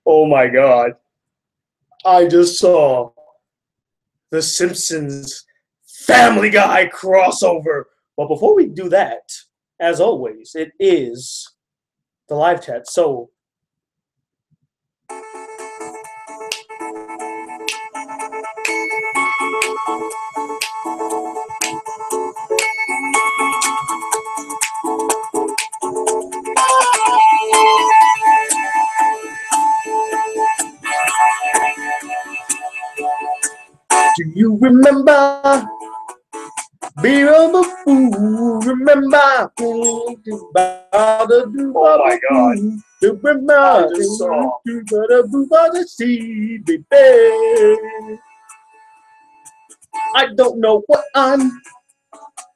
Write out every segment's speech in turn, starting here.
Oh my God. I just saw the Simpsons Family Guy crossover. But before we do that, as always, it is the live chat. So, do you remember? Be on the fool, remember? Oh my God. I just saw. I don't know what I'm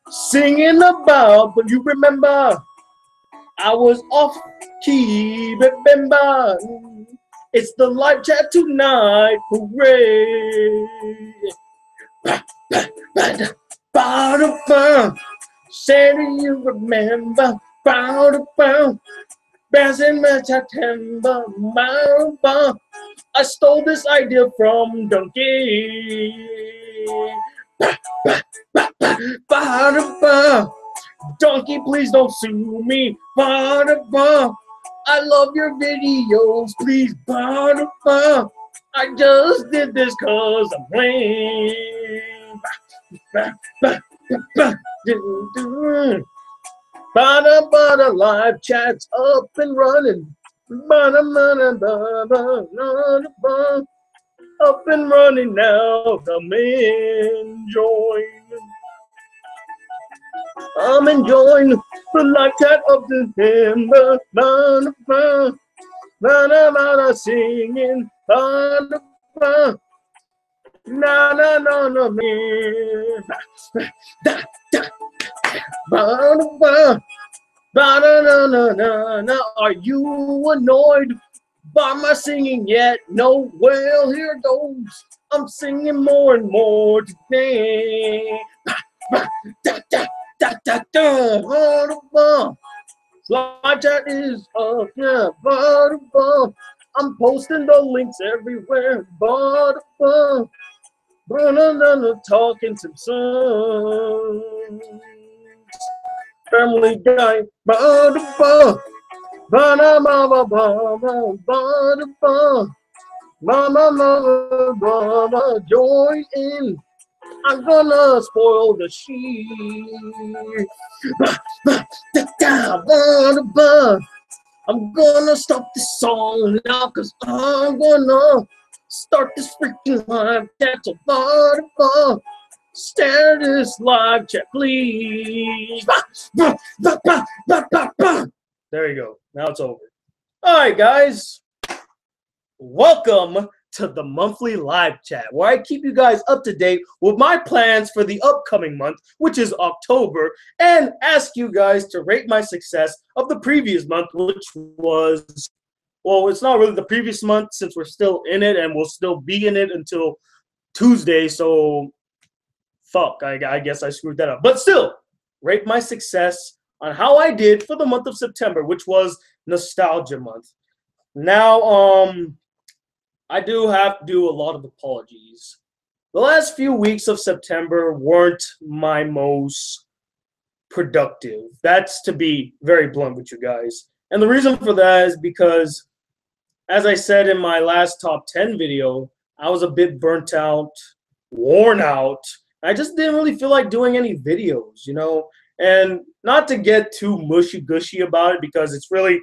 singing about, but you remember I was off key, remember? It's the live chat tonight, hooray! Say, do you remember? Back in September, I stole this idea from Donkey. Donkey, please don't sue me. I love your videos, please. I just did this cause I'm lame. Live chat's up and running. Up and running now. Come enjoy. I'm enjoying the live chat of December. Singing. Na na na na man. Are you annoyed by my singing yet? No, well, here goes. I'm singing more and more today. Live chat is up, yeah. I'm posting the links everywhere. Talking Simpsons Family Guy. Join in. I'm gonna spoil the sheep. I'm gonna stop this song now, cause I'm gonna start this freaking live chat. So stare this live chat, please. There you go. Now it's over. All right, guys. Welcome to the monthly live chat, where I keep you guys up to date with my plans for the upcoming month, which is October, and ask you guys to rate my success of the previous month, which was, well, it's not really the previous month since we're still in it, and we'll still be in it until Tuesday, so fuck, I guess I screwed that up. But still, rate my success on how I did for the month of September, which was Nostalgia Month. Now, I do have to do a lot of apologies. The last few weeks of September weren't my most productive. That's to be very blunt with you guys. And the reason for that is because, as I said in my last top 10 video, I was a bit burnt out, worn out. I just didn't really feel like doing any videos, you know? And not to get too mushy-gushy about it, because it's really,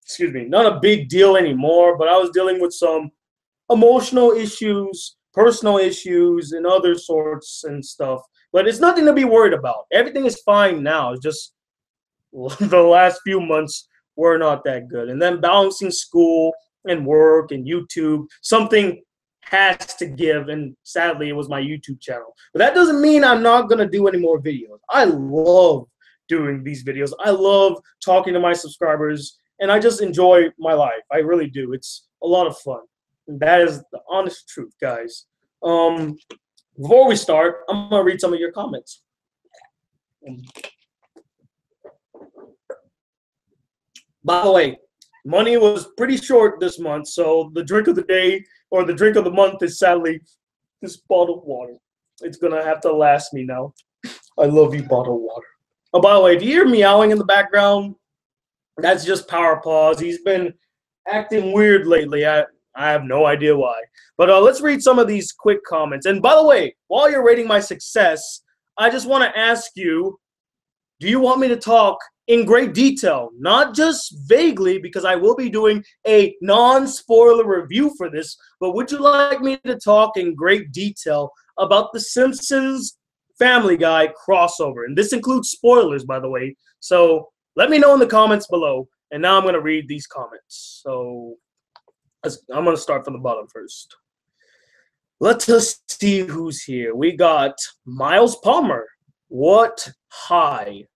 excuse me, not a big deal anymore, but I was dealing with some emotional issues, personal issues, and other sorts and stuff. But it's nothing to be worried about. Everything is fine now. It's just the last few months were not that good. And then balancing school and work and YouTube, something has to give, and sadly, it was my YouTube channel. But that doesn't mean I'm not going to do any more videos. I love doing these videos. I love talking to my subscribers, and I just enjoy my life. I really do. It's a lot of fun. And that is the honest truth, guys. Before we start, I'm going to read some of your comments. By the way, money was pretty short this month, so the drink of the day or the drink of the month is sadly this bottled water. It's gonna have to last me now. I love you, bottled water. Oh, by the way, do you hear meowing in the background? That's just Power Paws. He's been acting weird lately. I have no idea why. But let's read some of these quick comments. And by the way, while you're rating my success, I just want to ask you, do you want me to talk in great detail, not just vaguely, because I will be doing a non-spoiler review for this, but would you like me to talk in great detail about the Simpsons Family Guy crossover? And this includes spoilers, by the way. So let me know in the comments below. And now I'm going to read these comments. So I'm going to start from the bottom first. Let us see who's here. We got Miles Palmer. What? Hi.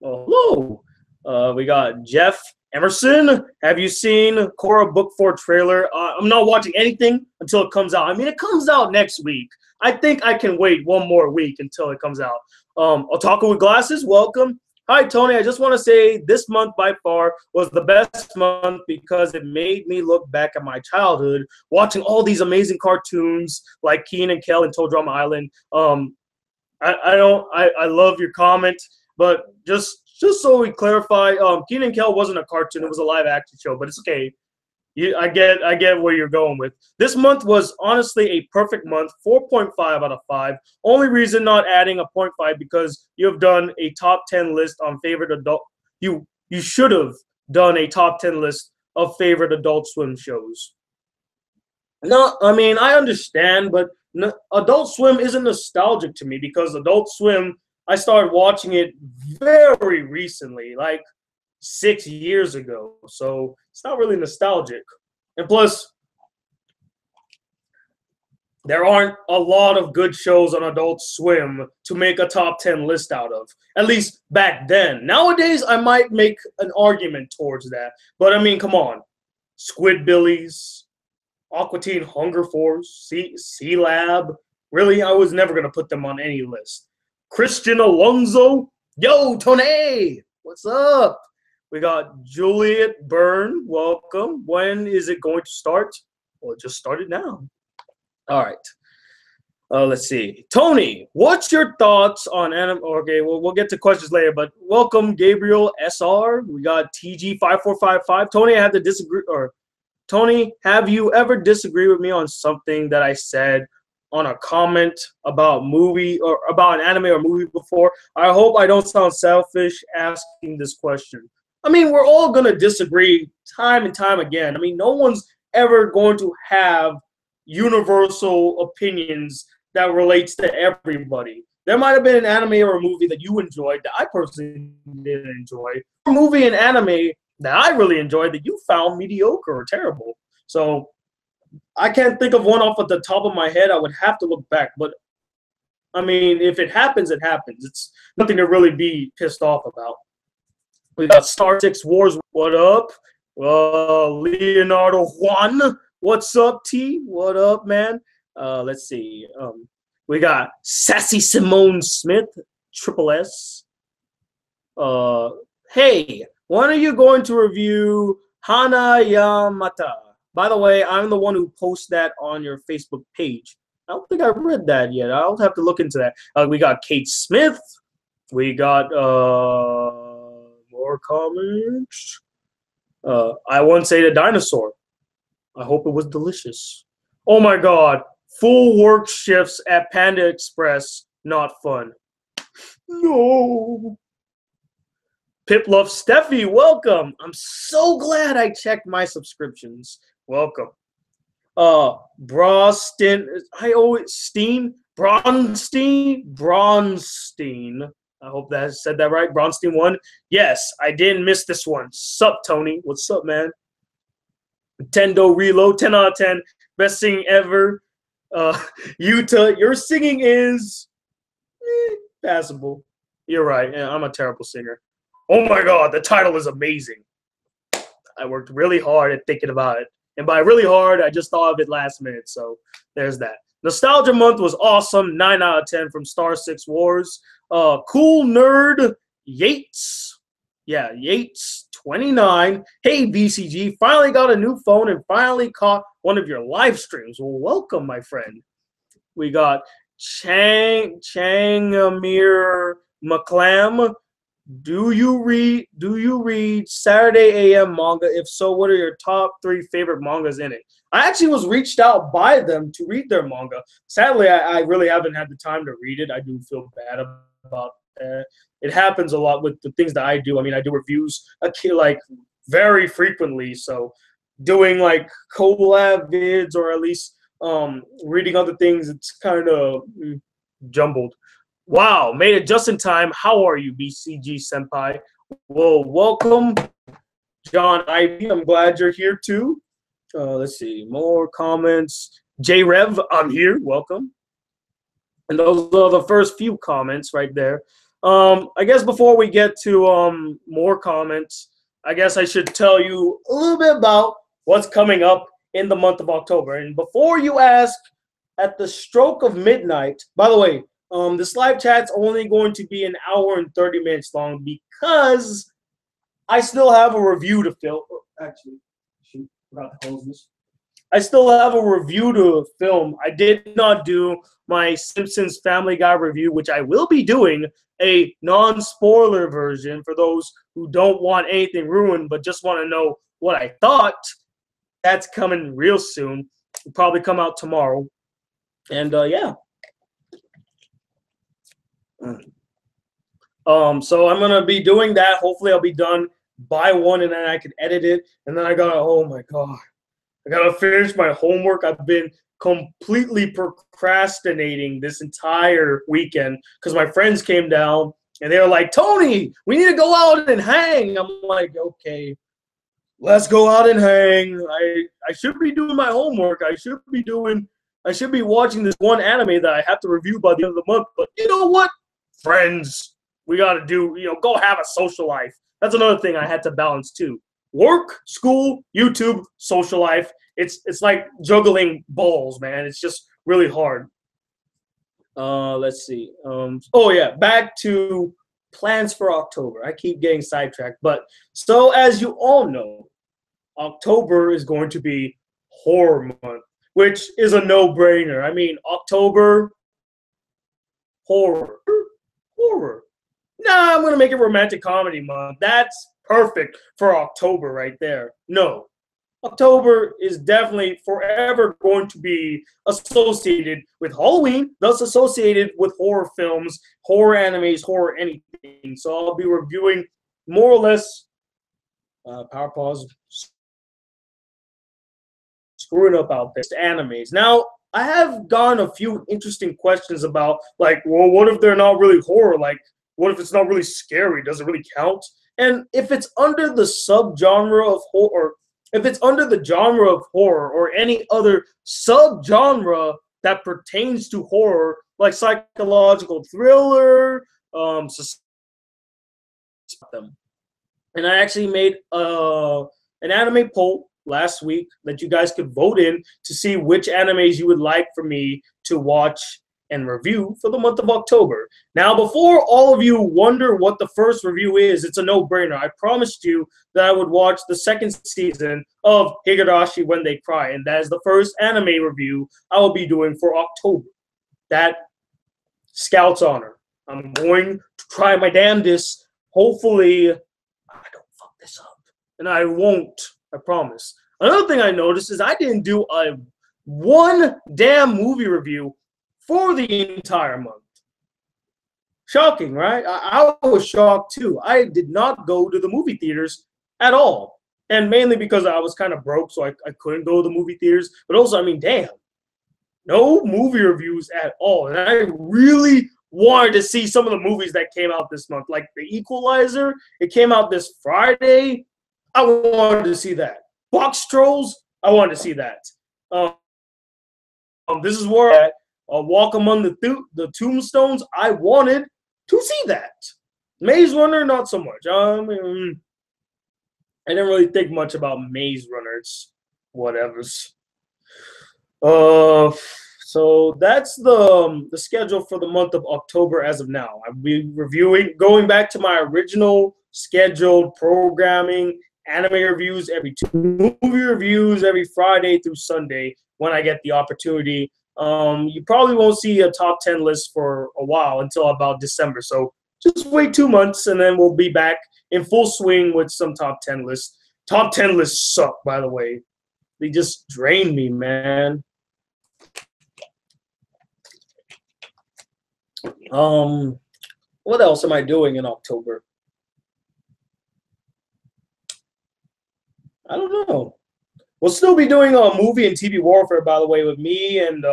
Oh, hello. We got Jeff Emerson. Have you seen Korra Book 4 trailer? I'm not watching anything until it comes out. I mean, it comes out next week. I think I can wait one more week until it comes out. Otaku with Glasses, welcome. Hi, Tony. I just want to say this month by far was the best month because it made me look back at my childhood, watching all these amazing cartoons like Keen and Kel and Toe Drama Island. I love your comment, but just so we clarify, Keen and Kel wasn't a cartoon; it was a live action show. But it's okay. I get where you're going with. This month was honestly a perfect month, 4.5 out of 5. Only reason not adding a 0.5 because you have done a top 10 list on favorite adult. You should have done a top 10 list of favorite Adult Swim shows. No, I mean I understand, but Adult Swim isn't nostalgic to me because Adult Swim, I started watching it very recently, like 6 years ago, so it's not really nostalgic. And plus, there aren't a lot of good shows on Adult Swim to make a top 10 list out of, at least back then. Nowadays, I might make an argument towards that, but I mean, come on. Squidbillies, Aqua Teen Hunger Force, Sea Lab. Really, I was never going to put them on any list. Christian Alonso. Yo, Tony, what's up? We got Juliet Byrne. Welcome. When is it going to start? Well, it just started now. All right. Let's see. Tony, what's your thoughts on anime? Okay, well, we'll get to questions later, but welcome, Gabriel SR. We got TG5455. Tony, I have to disagree. Or Tony, have you ever disagreed with me on something that I said on a comment about movie or about an anime or movie before? I hope I don't sound selfish asking this question. I mean, we're all going to disagree time and time again. I mean, no one's ever going to have universal opinions that relates to everybody. There might have been an anime or a movie that you enjoyed that I personally didn't enjoy. A movie and anime that I really enjoyed that you found mediocre or terrible. So I can't think of one off at the top of my head. I would have to look back. But, I mean, if it happens, it happens. It's nothing to really be pissed off about. We got Star 6 Wars. What up? Leonardo Juan. What's up, T? What up, man? Let's see. We got Sassy Simone Smith, Triple S. Hey, when are you going to review Hana Yamata? By the way, I'm the one who posts that on your Facebook page. I don't think I read that yet. I'll have to look into that. We got Kate Smith. We got more comments. I once ate a dinosaur. I hope it was delicious. Oh my god. Full work shifts at Panda Express. Not fun. No. Pip Love Steffi, welcome. I'm so glad I checked my subscriptions. Welcome. Bronstein. I hope that I said that right. Bronstein 1. Yes, I didn't miss this one. Sup, Tony? What's up, man? Nintendo Reload, 10 out of 10. Best singing ever. Yuta, your singing is passable. You're right. Yeah, I'm a terrible singer. Oh my god, the title is amazing. I worked really hard at thinking about it. And by really hard, I just thought of it last minute. So there's that. Nostalgia Month was awesome. 9 out of 10 from Star 6 Wars. Cool Nerd Yates. Yeah, Yates 29. Hey, BCG, finally got a new phone and finally caught one of your live streams. Well, welcome, my friend. We got Changamir McClam. Do you read Saturday AM manga? If so, what are your top 3 favorite mangas in it? I actually was reached out by them to read their manga. Sadly, I really haven't had the time to read it. I do feel bad about that. It happens a lot with the things that I do. I mean, I do reviews like very frequently, so doing like collab vids or at least reading other things, it's kind of jumbled. Wow, made it just in time. How are you, BCG Senpai? Well, welcome, John Ivy. I'm glad you're here too. Let's see, more comments. J Rev, I'm here. Welcome. And those are the first few comments right there. I guess before we get to more comments, I guess I should tell you a little bit about what's coming up in the month of October. And before you ask, at the stroke of midnight, by the way, this live chat's only going to be an hour and 30 minutes long because I still have a review to film. Actually, shoot, forgot to close this. I still have a review to film. I did not do my Simpsons Family Guy review, which I will be doing a non-spoiler version for those who don't want anything ruined but just want to know what I thought. That's coming real soon. It'll probably come out tomorrow. And yeah. So I'm gonna be doing that. Hopefully I'll be done by 1 and then I can edit it. And then I gotta, oh my god, I gotta finish my homework. I've been completely procrastinating this entire weekend because my friends came down and they were like, Tony, we need to go out and hang. I'm like, okay, let's go out and hang. I should be doing my homework. I should be watching this one anime that I have to review by the end of the month. But you know what? Friends, we got to do, go have a social life. That's another thing I had to balance too. Work, school, YouTube, social life. It's like juggling balls, man. It's just really hard. Let's see. Oh yeah, back to plans for October. I keep getting sidetracked, but so as you all know, October is going to be horror month, which is a no-brainer. I mean, October, horror. Nah, I'm going to make it romantic comedy month. That's perfect for October right there. No. October is definitely forever going to be associated with Halloween, thus associated with horror films, horror animes, horror anything. So I'll be reviewing more or less power pause. Screwing up out there. Animes. Now, I have gotten a few interesting questions about, like, well, what if they're not really horror? Like, what if it's not really scary? Does it really count? And if it's under the subgenre of horror, if it's under the genre of horror or any other subgenre that pertains to horror, like psychological thriller, and I actually made an anime poll last week that you guys could vote in to see which animes you would like for me to watch and review for the month of October. Now, before all of you wonder what the first review is, it's a no-brainer. I promised you that I would watch the second season of Higurashi When They Cry, and that is the first anime review I will be doing for October. That Scout's honor. I'm going to try my damnedest. Hopefully, I don't fuck this up. And I won't. I promise. Another thing I noticed is I didn't do one damn movie review for the entire month. Shocking, right? I was shocked too. I did not go to the movie theaters at all. And mainly because I was kind of broke, so I couldn't go to the movie theaters. But also, I mean, damn, no movie reviews at all. And I really wanted to see some of the movies that came out this month. Like The Equalizer, it came out this Friday. I wanted to see that. Box Trolls, I wanted to see that. This is where Walk Among the Tombstones, I wanted to see that. Maze Runner, not so much. I didn't really think much about Maze Runner. It's whatevers. So that's the schedule for the month of October as of now. I'll be reviewing, going back to my original scheduled programming, anime reviews every movie reviews every Friday through Sunday when I get the opportunity. You probably won't see a top 10 list for a while until about December. So just wait 2 months and then we'll be back in full swing with some top 10 lists. Top 10 lists suck, by the way. They just drain me, man. What else am I doing in October? I don't know. We'll still be doing a movie and TV warfare, by the way, with me and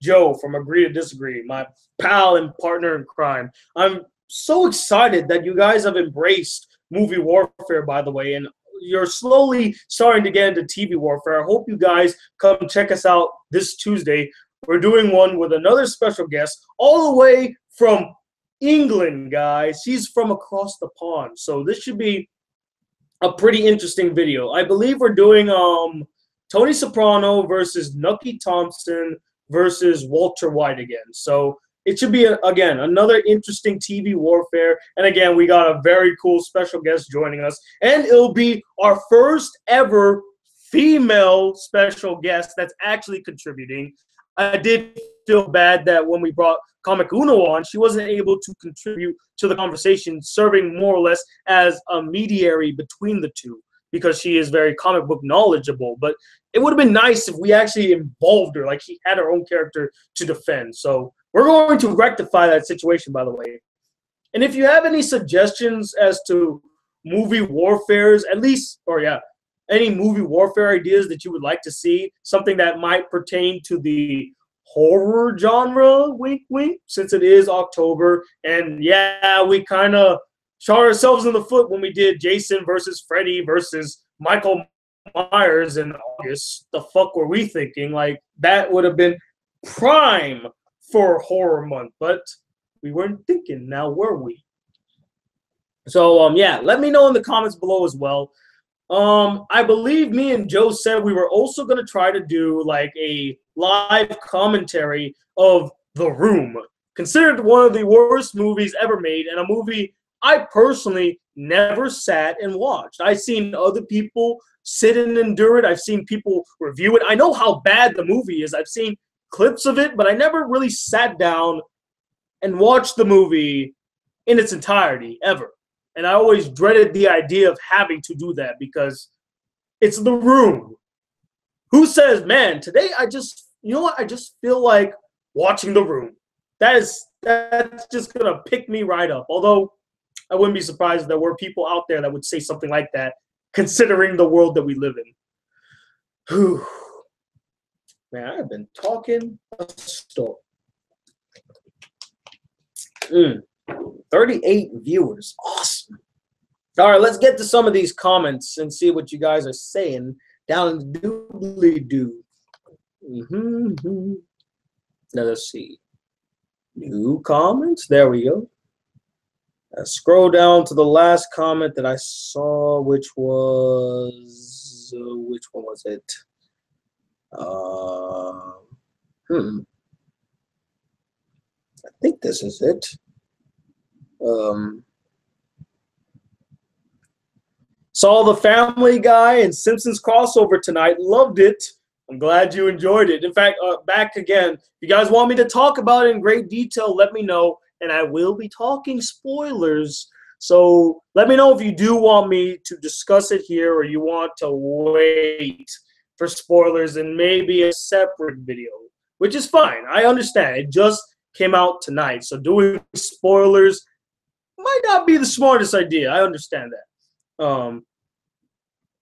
Joe from Agree to Disagree, my pal and partner in crime. I'm so excited that you guys have embraced movie warfare, by the way, and you're slowly starting to get into TV warfare. I hope you guys come check us out this Tuesday. We're doing one with another special guest all the way from England, guys. She's from across the pond. So this should be a pretty interesting video. I believe we're doing Tony Soprano versus Nucky Thompson versus Walter White again. So it should be, again, another interesting TV warfare. And again, we got a very cool special guest joining us. And it'll be our first ever female special guest that's actually contributing. I did feel bad that when we brought Comic Uno on, she wasn't able to contribute to the conversation, serving more or less as a mediator between the two because she is very comic book knowledgeable. But it would have been nice if we actually involved her, like she had her own character to defend. So we're going to rectify that situation, by the way. And if you have any suggestions as to movie warfares, at least, or yeah, any movie warfare ideas that you would like to see, something that might pertain to the horror genre, wink, wink, since it is October. And yeah, we kind of shot ourselves in the foot when we did Jason versus Freddy versus Michael Myers in August. The fuck were we thinking? Like, that would have been prime for horror month, but we weren't thinking, now were we? So, yeah, let me know in the comments below as well. I believe me and Joe said we were also going to try to do like a live commentary of The Room, considered one of the worst movies ever made, and a movie I personally never sat and watched. I've seen other people sit and endure it. I've seen people review it. I know how bad the movie is. I've seen clips of it, but I never really sat down and watched the movie in its entirety, ever. And I always dreaded the idea of having to do that because it's The Room. Who says, man, today I just, you know what, I just feel like watching The Room. That's just going to pick me right up. Although I wouldn't be surprised if there were people out there that would say something like that, considering the world that we live in. Whew. Man, I've been talking a storm. 38 viewers. Awesome. All right, let's get to some of these comments and see what you guys are saying down in the doobly-doo. Now, let's see. New comments. There we go. Scroll down to the last comment that I saw, which was... which one was it? I think this is it. Saw the Family Guy and Simpsons crossover tonight. Loved it. I'm glad you enjoyed it. In fact, back again. If you guys want me to talk about it in great detail, let me know. And I will be talking spoilers. So let me know if you do want me to discuss it here or you want to wait for spoilers and maybe a separate video, which is fine. I understand. It just came out tonight. So doing spoilers might not be the smartest idea. I understand that.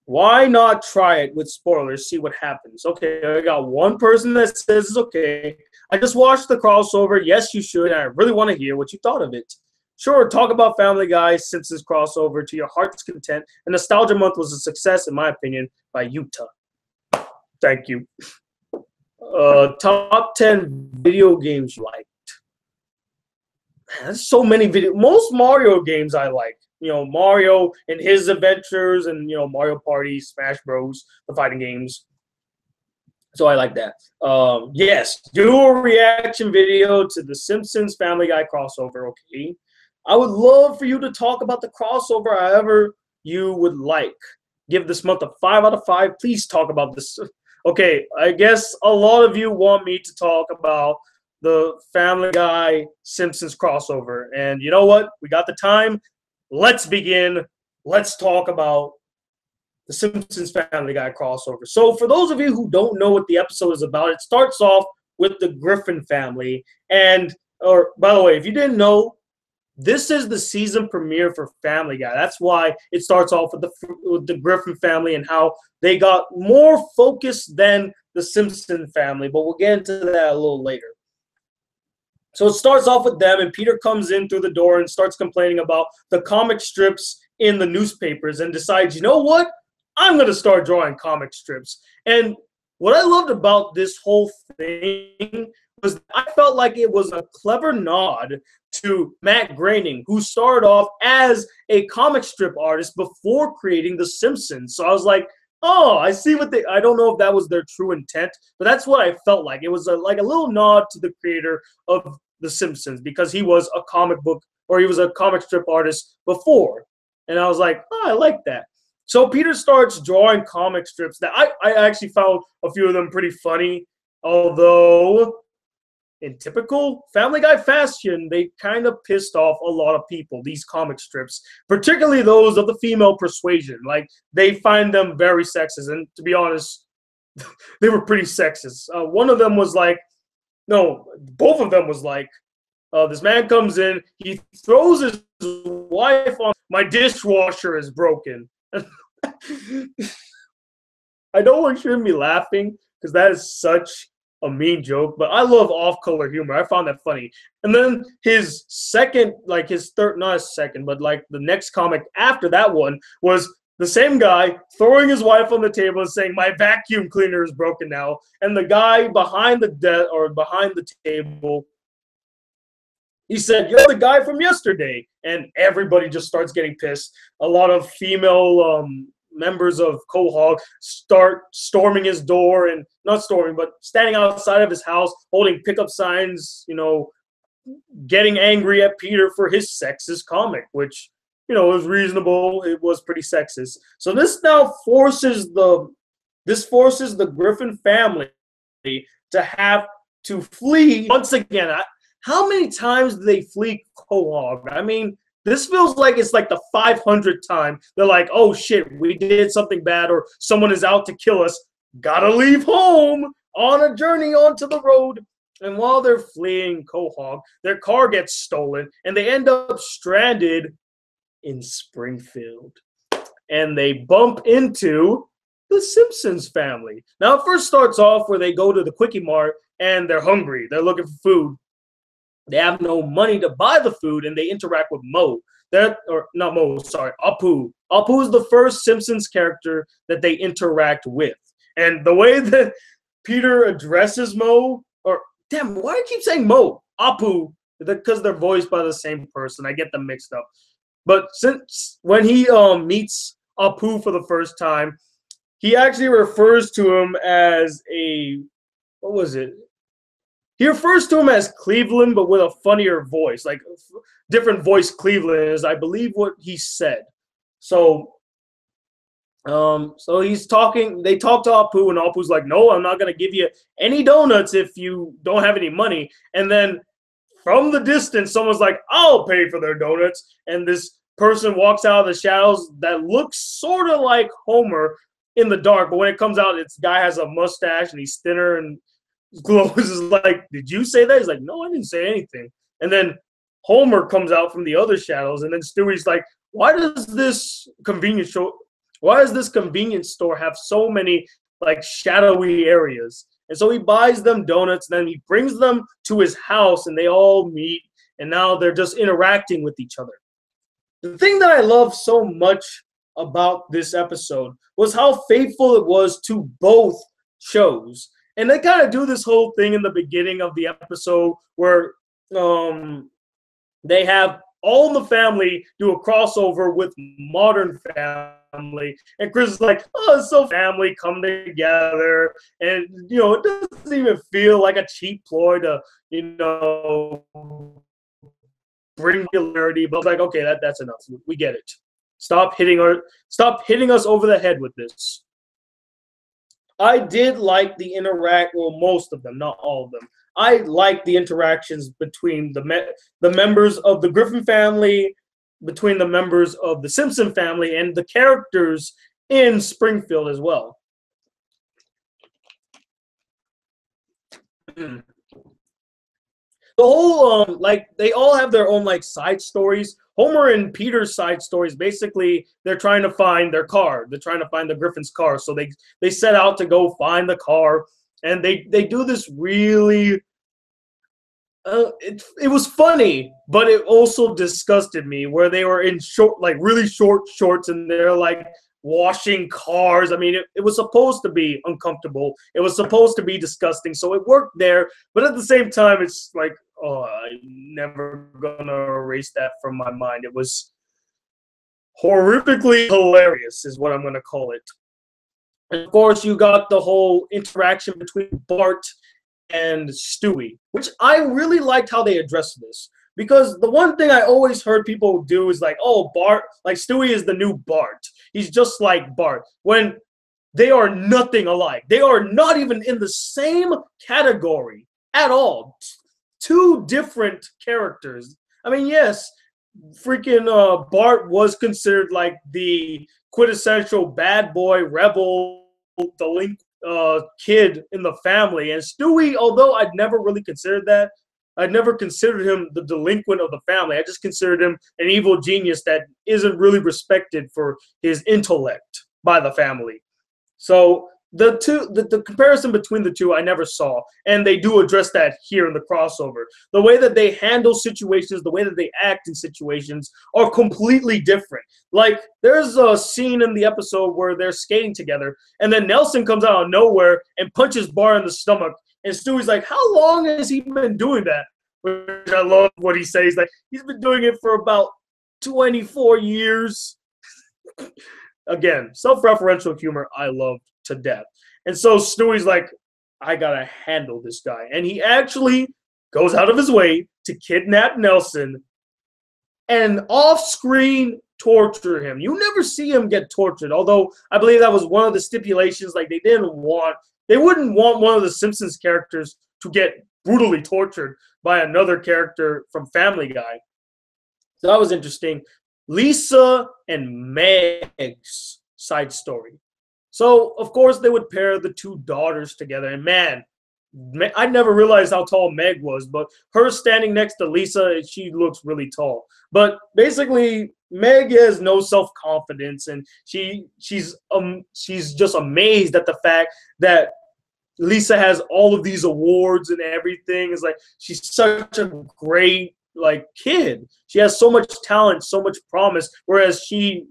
Why not try it with spoilers, see what happens? Okay, I got one person that says it's okay. I just watched the crossover. Yes, you should. I really want to hear what you thought of it. Sure, talk about Family Guy, Simpsons crossover to your heart's content. And Nostalgia Month was a success, in my opinion, by Utah. Thank you. Top 10 video games you liked. There's so many most Mario games I like. You know, Mario and his adventures and, you know, Mario Party, Smash Bros, the fighting games. So I like that. Yes, do a reaction video to the Simpsons Family Guy crossover, okay? I would love for you to talk about the crossover however you would like. Give this month a 5 out of 5. Please talk about this. Okay, I guess a lot of you want me to talk about the Family Guy Simpsons crossover. And you know what? We got the time. Let's begin. Let's talk about the Simpsons Family Guy crossover. So for those of you who don't know what the episode is about, it starts off with the Griffin family. And, or by the way, if you didn't know, this is the season premiere for Family Guy. That's why it starts off with the Griffin family and how they got more focused than the Simpson family. But we'll get into that a little later. So it starts off with them, and Peter comes in through the door and starts complaining about the comic strips in the newspapers and decides, you know what? I'm going to start drawing comic strips. And what I loved about this whole thing was I felt like it was a clever nod to Matt Groening, who started off as a comic strip artist before creating The Simpsons. So I was like, oh, I see what I don't know if that was their true intent, but that's what I felt like. It was like a little nod to the creator of The Simpsons because he was a comic book, or he was a comic strip artist before. And I was like, oh, I like that. So Peter starts drawing comic strips that I actually found a few of them pretty funny, although in typical Family Guy fashion, they kind of pissed off a lot of people, these comic strips, particularly those of the female persuasion. Like, they find them very sexist, and to be honest, they were pretty sexist. One of them was like, no, both of them was like, this man comes in, he throws his wife on, my dishwasher is broken. I know we shouldn't be laughing because that is such a mean joke, but I love off-color humor. I found that funny. And then his second, like his third, not his second, but like the next comic after that one was the same guy throwing his wife on the table and saying, my vacuum cleaner is broken now. And the guy behind behind the table, he said, you're the guy from yesterday. And everybody just starts getting pissed. A lot of female members of Quahog start storming his door, and not storming, but standing outside of his house, holding pickup signs, you know, getting angry at Peter for his sexist comic, which, you know, was reasonable. It was pretty sexist. So this now forces the Griffin family to have to flee once again. How many times do they flee Quahog? I mean, this feels like it's like the 500th time. They're like, oh shit, we did something bad, or someone is out to kill us. Gotta leave home on a journey onto the road. And while they're fleeing Quahog, their car gets stolen, and they end up stranded in Springfield. And they bump into the Simpsons family. Now, it first starts off where they go to the Quickie Mart, and they're hungry. They're looking for food. They have no money to buy the food, and they interact with Moe. Not Moe, sorry, Apu. Apu is the first Simpsons character that they interact with. And the way that Peter addresses Moe, or damn, why do I keep saying Moe? Apu, because they're voiced by the same person. I get them mixed up. But since when he meets Apu for the first time, he actually refers to him as what was it? He refers to him as Cleveland, but with a funnier voice, like different voice Cleveland is, I believe, what he said. So, he's talking. They talk to Apu, and Apu's like, "No, I'm not gonna give you any donuts if you don't have any money." And then from the distance, someone's like, "I'll pay for their donuts." And this person walks out of the shadows that looks sort of like Homer in the dark, but when it comes out, this guy has a mustache and he's thinner and Glows is like, did you say that? He's like, no, I didn't say anything. And then Homer comes out from the other shadows, and then Stewie's like, why does this convenience store have so many like shadowy areas? And so he buys them donuts, and then he brings them to his house, and they all meet, and now they're just interacting with each other. The thing that I love so much about this episode was how faithful it was to both shows. And they kind of do this whole thing in the beginning of the episode where they have all the family do a crossover with Modern Family. And Chris is like, oh, it's so family come together. And, you know, it doesn't even feel like a cheap ploy to, you know, bring popularity, but I was like, okay, that's enough. We get it. Stop hitting us over the head with this. I did like the well, most of them, not all of them. I like the interactions between the members of the Griffin family, between the members of the Simpson family, and the characters in Springfield as well. The whole like they all have their own like side stories. Homer and Peter's side stories, basically they're trying to find their car. They're trying to find the Griffin's car. So they set out to go find the car, and they do this really it was funny, but it also disgusted me where they were in really short shorts, and they're like washing cars. I mean, it was supposed to be uncomfortable. It was supposed to be disgusting. So it worked there, but at the same time, it's like, oh, I'm never gonna erase that from my mind. It was horrifically hilarious, is what I'm gonna call it. And of course, you got the whole interaction between Bart and Stewie, which I really liked how they addressed this. Because the one thing I always heard people do is like, oh, Bart, like Stewie is the new Bart. He's just like Bart. When they are nothing alike. They are not even in the same category at all. Two different characters. I mean, yes, freaking Bart was considered like the quintessential bad boy, rebel, delinquent kid in the family. And Stewie, although I'd never really considered that, I'd never considered him the delinquent of the family. I just considered him an evil genius that isn't really respected for his intellect by the family. So the comparison between the two I never saw, and they do address that here in the crossover. The way that they handle situations, the way that they act in situations are completely different. Like, there's a scene in the episode where they're skating together, and then Nelson comes out of nowhere and punches Bart in the stomach. And Stewie's like, how long has he been doing that? Which I love what he says. Like, he's been doing it for about 24 years. Again, self-referential humor I loved to death. And so Stewie's like, I gotta handle this guy. And he actually goes out of his way to kidnap Nelson and off-screen torture him. You never see him get tortured, although I believe that was one of the stipulations. Like, they wouldn't want one of the Simpsons characters to get brutally tortured by another character from Family Guy. So that was interesting. Lisa and Meg's side story. So, of course, they would pair the two daughters together. And, man, I never realized how tall Meg was, but her standing next to Lisa, she looks really tall. But basically, Meg has no self-confidence, and she's just amazed at the fact that Lisa has all of these awards and everything. It's like, she's such a great kid. She has so much talent, so much promise, whereas she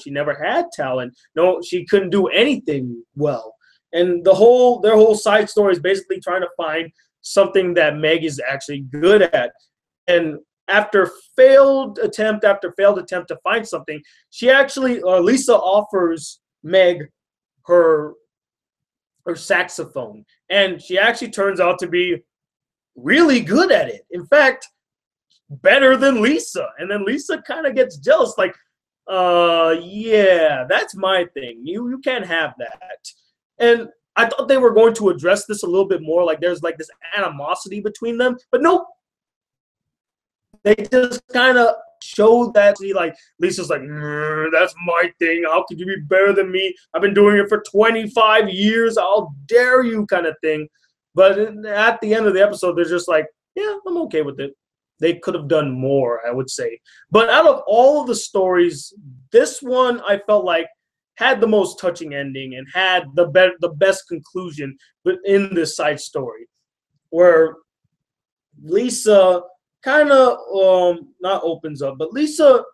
never had talent. No, she couldn't do anything well. And their whole side story is basically trying to find something that Meg is actually good at. And after failed attempt to find something, she actually, Lisa offers Meg her saxophone. And she actually turns out to be really good at it. In fact, better than Lisa. And then Lisa kind of gets jealous, like, yeah, that's my thing. You can't have that. And I thought they were going to address this a little bit more, like there's like this animosity between them, but nope. They just kind of showed that, like, Lisa's like, that's my thing. How could you be better than me? I've been doing it for 25 years. How dare you, kind of thing. But at the end of the episode, they're just like, yeah, I'm okay with it. They could have done more, I would say. But out of all of the stories, this one I felt like had the most touching ending and had the best conclusion in this side story, where Lisa kind of not opens up, but Lisa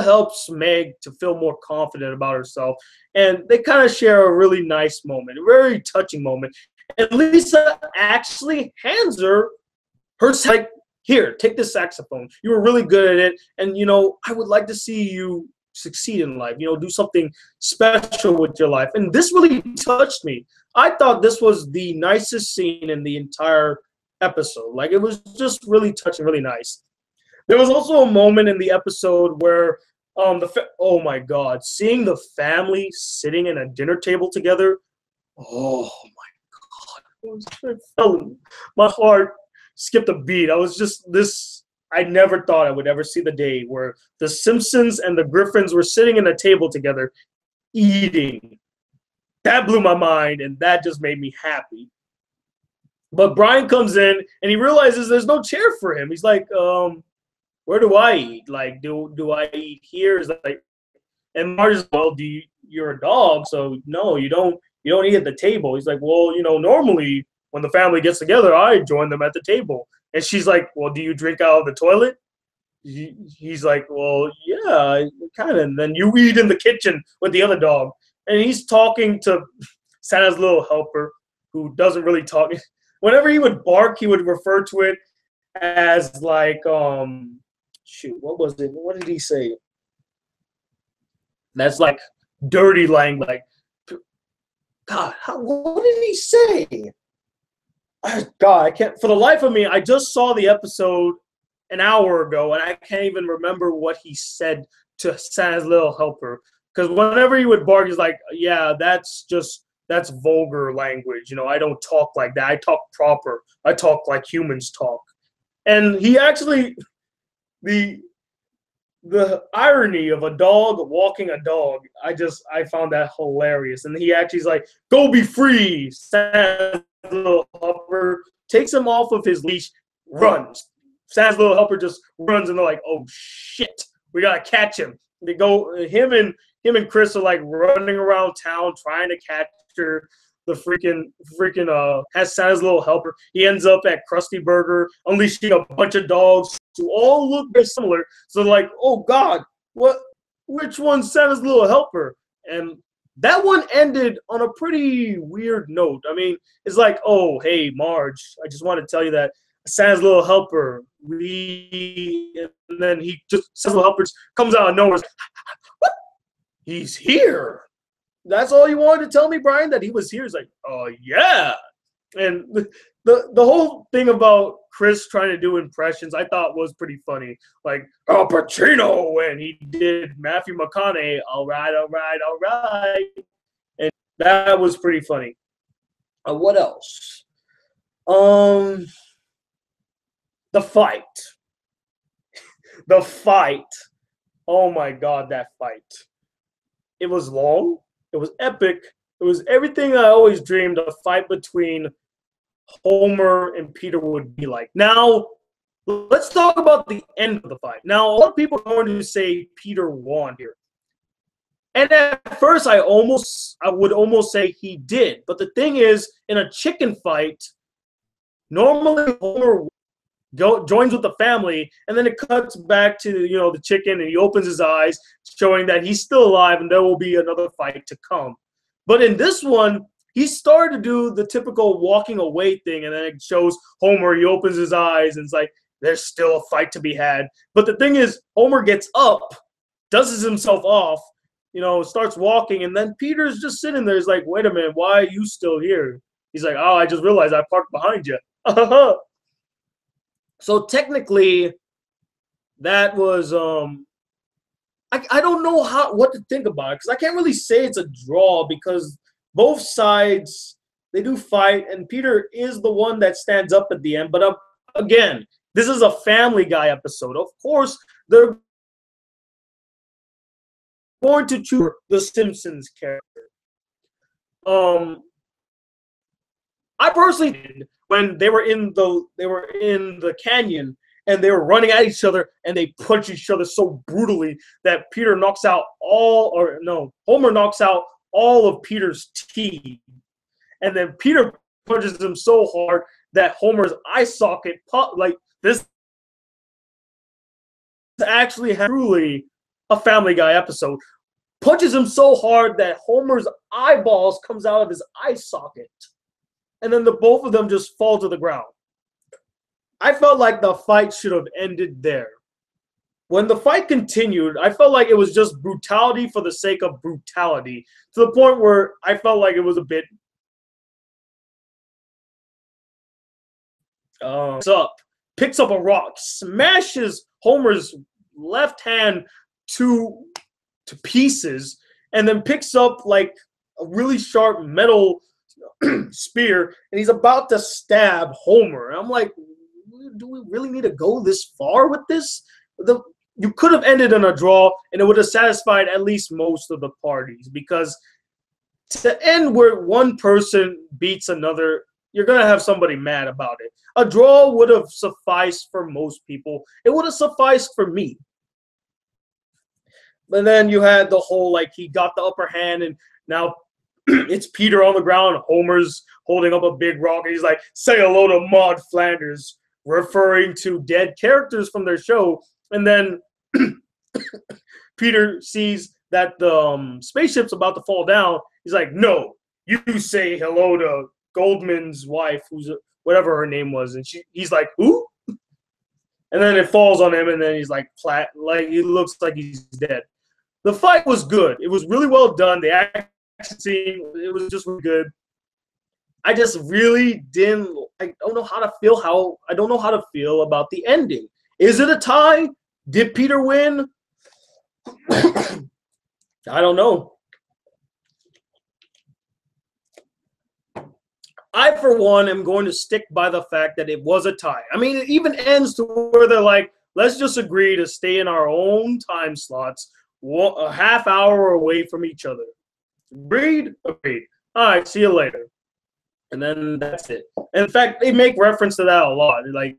helps Meg to feel more confident about herself, and they kind of share a really nice moment, a very touching moment. And Lisa actually hands her like, here, take this saxophone. You were really good at it, and I would like to see you succeed in life. Do something special with your life. And this really touched me. I thought this was the nicest scene in the entire episode. Like, it was just really touching, really nice. There was also a moment in the episode where oh my god, seeing the family sitting in a dinner table together. Oh my god, my heart skipped a beat. I was just this. I never thought I would ever see the day where the Simpsons and the Griffins were sitting in a table together eating. That blew my mind, and that just made me happy. But Brian comes in and he realizes there's no chair for him. He's like, where do I eat? Like, do I eat here? Is like, and Marge is, well, you're a dog, so no, you don't eat at the table. He's like, well, normally when the family gets together, I join them at the table. And she's like, well, do you drink out of the toilet? He's like, well, yeah, kind of. And then you eat in the kitchen with the other dog. And he's talking to Santa's little helper, who doesn't really talk. Whenever he would bark, he would refer to it as like, shoot, what was it? What did he say? That's like dirty language. Like, God, what did he say? God, I can't. For the life of me, I just saw the episode an hour ago, and I can't even remember what he said to Santa's little helper. Because whenever he would bark, he's like, "Yeah, that's vulgar language. I don't talk like that. I talk proper. I talk like humans talk." And he actually, the irony of a dog walking a dog, I found that hilarious. And he actually's like, "Go be free." Santa's little helper takes him off of his leash, runs. Santa's little helper just runs, and they're like, "Oh shit, we gotta catch him." They go, him and Chris are like running around town trying to capture the freaking has Santa's little helper. He ends up at Krusty Burger, unleashing a bunch of dogs who all look very similar. So they're like, oh God, which one's Santa's little helper? And that one ended on a pretty weird note. I mean, it's like, oh, hey, Marge, I just want to tell you that Santa's little helper, and then Santa's little helper comes out of nowhere. What? He's here. That's all you wanted to tell me, Brian, that he was here? He's like, oh, yeah. And the whole thing about Chris trying to do impressions, I thought was pretty funny. Like, Al Pacino when he did Matthew McConaughey, all right. And that was pretty funny. What else? The fight. The fight. Oh, my God, that fight. It was long. It was epic. It was everything I always dreamed a fight between Homer and Peter would be like. Now, let's talk about the end of the fight. Now, a lot of people are going to say Peter won here. And at first, I would almost say he did. But the thing is, in a chicken fight, normally Homer joins with the family, and then it cuts back to the chicken, and he opens his eyes, showing that he's still alive, and there will be another fight to come. But in this one, he started to do the typical walking away thing, and then it shows Homer. He opens his eyes, and it's like there's still a fight to be had. But the thing is, Homer gets up, dusts himself off, starts walking, and then Peter's just sitting there. He's like, "Wait a minute, why are you still here?" He's like, "Oh, I just realized I parked behind you." So technically, that was I don't know what to think about it, because I can't really say it's a draw, because both sides, they do fight, and Peter is the one that stands up at the end. But again, this is a Family Guy episode. Of course, they're going to choose the Simpsons character. I personally did when they were in the canyon, and they were running at each other, and they punch each other so brutally that Homer knocks out all of Peter's teeth. And then Peter punches him so hard that Homer's eye socket popped. Like, this actually truly a Family Guy episode. Punches him so hard that Homer's eyeballs comes out of his eye socket. And then the both of them just fall to the ground. I felt like the fight should have ended there. When the fight continued, I felt like it was just brutality for the sake of brutality, to the point where I felt like it was a bit picks up a rock, smashes Homer's left hand to pieces, and then picks up like a really sharp metal spear, and he's about to stab Homer. And I'm like, do we really need to go this far with this? You could have ended in a draw, and it would have satisfied at least most of the parties, because to end where one person beats another, you're going to have somebody mad about it. A draw would have sufficed for most people. It would have sufficed for me. But then you had the whole, like, he got the upper hand, and now it's Peter on the ground. Homer's holding up a big rock, and he's like, say hello to Maud Flanders, referring to dead characters from their show. And then Peter sees that the spaceship's about to fall down. He's like, no, you say hello to Goldman's wife, who's whatever her name was. And he's like, who? And then it falls on him, and then he's like, he looks like he's dead. The fight was good. It was really well done. The action scene, it was just really good. I just really I don't know how to feel about the ending. Is it a tie? Did Peter win? I don't know. I, for one, am going to stick by the fact that it was a tie. I mean, it even ends to where they're like, let's just agree to stay in our own time slots, a half hour away from each other. Agreed? Agreed. All right, see you later. And then that's it. In fact, they make reference to that a lot. Like,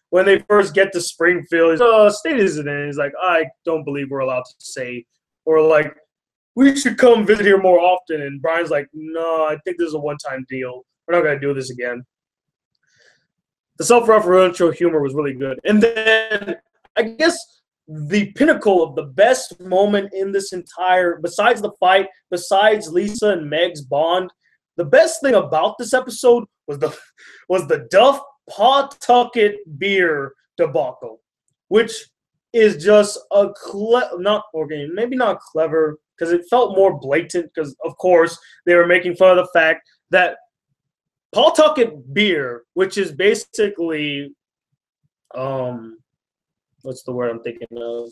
when they first get to Springfield, state isn't in. He's like, I don't believe we're allowed to say. Or like, we should come visit here more often. And Brian's like, no, I think this is a one-time deal. We're not going to do this again. The self-referential humor was really good. And then, I guess, the pinnacle of the best moment in this entire, besides the fight, besides Lisa and Meg's bond, the best thing about this episode was the Duff Pawtucket beer debacle, which is just maybe not clever, because it felt more blatant, because of course they were making fun of the fact that Pawtucket beer, which is basically what's the word I'm thinking of?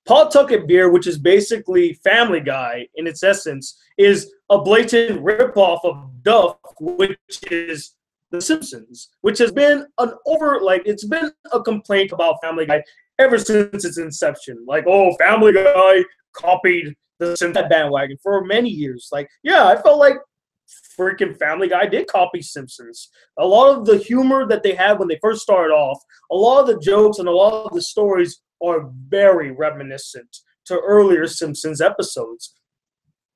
Pawtucket beer, which is basically Family Guy in its essence, is a blatant ripoff of Duff, which is The Simpsons, which has been it's been a complaint about Family Guy ever since its inception. Like, oh, Family Guy copied the Simpsons bandwagon for many years. Like, yeah, I felt like freaking Family Guy did copy Simpsons. A lot of the humor that they had when they first started off, a lot of the jokes and a lot of the stories are very reminiscent to earlier Simpsons episodes.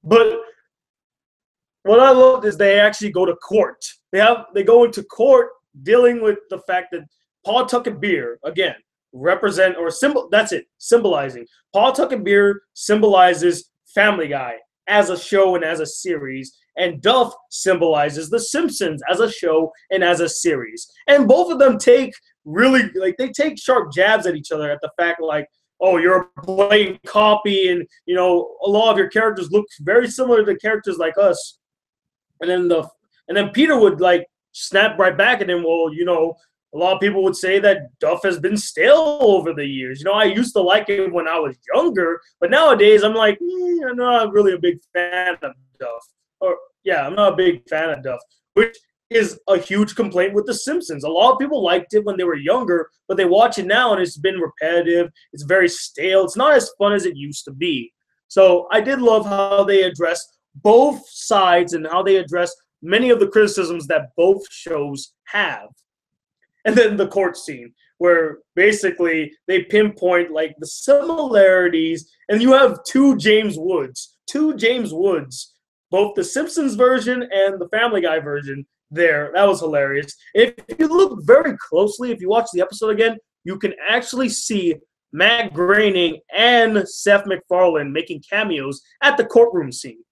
But what I loved is they actually go to court. They go into court dealing with the fact that Pawtucket beer, again, symbolizing. Pawtucket beer symbolizes Family Guy as a show and as a series, and Duff symbolizes The Simpsons as a show and as a series. And both of them take sharp jabs at each other at the fact, like, oh, you're a blatant copy, and a lot of your characters look very similar to characters like us. And then Peter would like snap right back at him. Well, a lot of people would say that Duff has been stale over the years. I used to like it when I was younger, but nowadays I'm like, I'm not really a big fan of Duff. I'm not a big fan of Duff, which is a huge complaint with The Simpsons. A lot of people liked it when they were younger, but they watch it now and it's been repetitive. It's very stale. It's not as fun as it used to be. So I did love how they addressed both sides and how they addressed many of the criticisms that both shows have. And then the court scene, where basically they pinpoint like the similarities, and you have two James Woods, both the Simpsons version and the Family Guy version there. That was hilarious. If you look very closely, if you watch the episode again, you can actually see Matt Groening and Seth MacFarlane making cameos at the courtroom scene.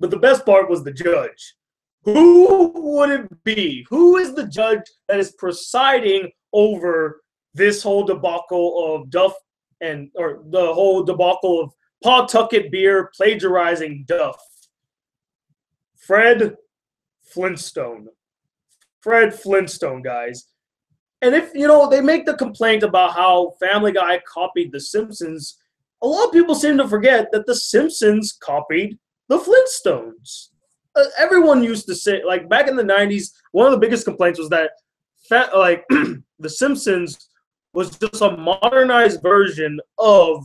But the best part was the judge. Who would it be? Who is the judge that is presiding over this whole debacle of Duff or the whole debacle of Pawtucket beer plagiarizing Duff? Fred Flintstone. Fred Flintstone, guys. And if they make the complaint about how Family Guy copied The Simpsons, a lot of people seem to forget that The Simpsons copied the Flintstones. Everyone used to say, like back in the '90s, one of the biggest complaints was that, The Simpsons was just a modernized version of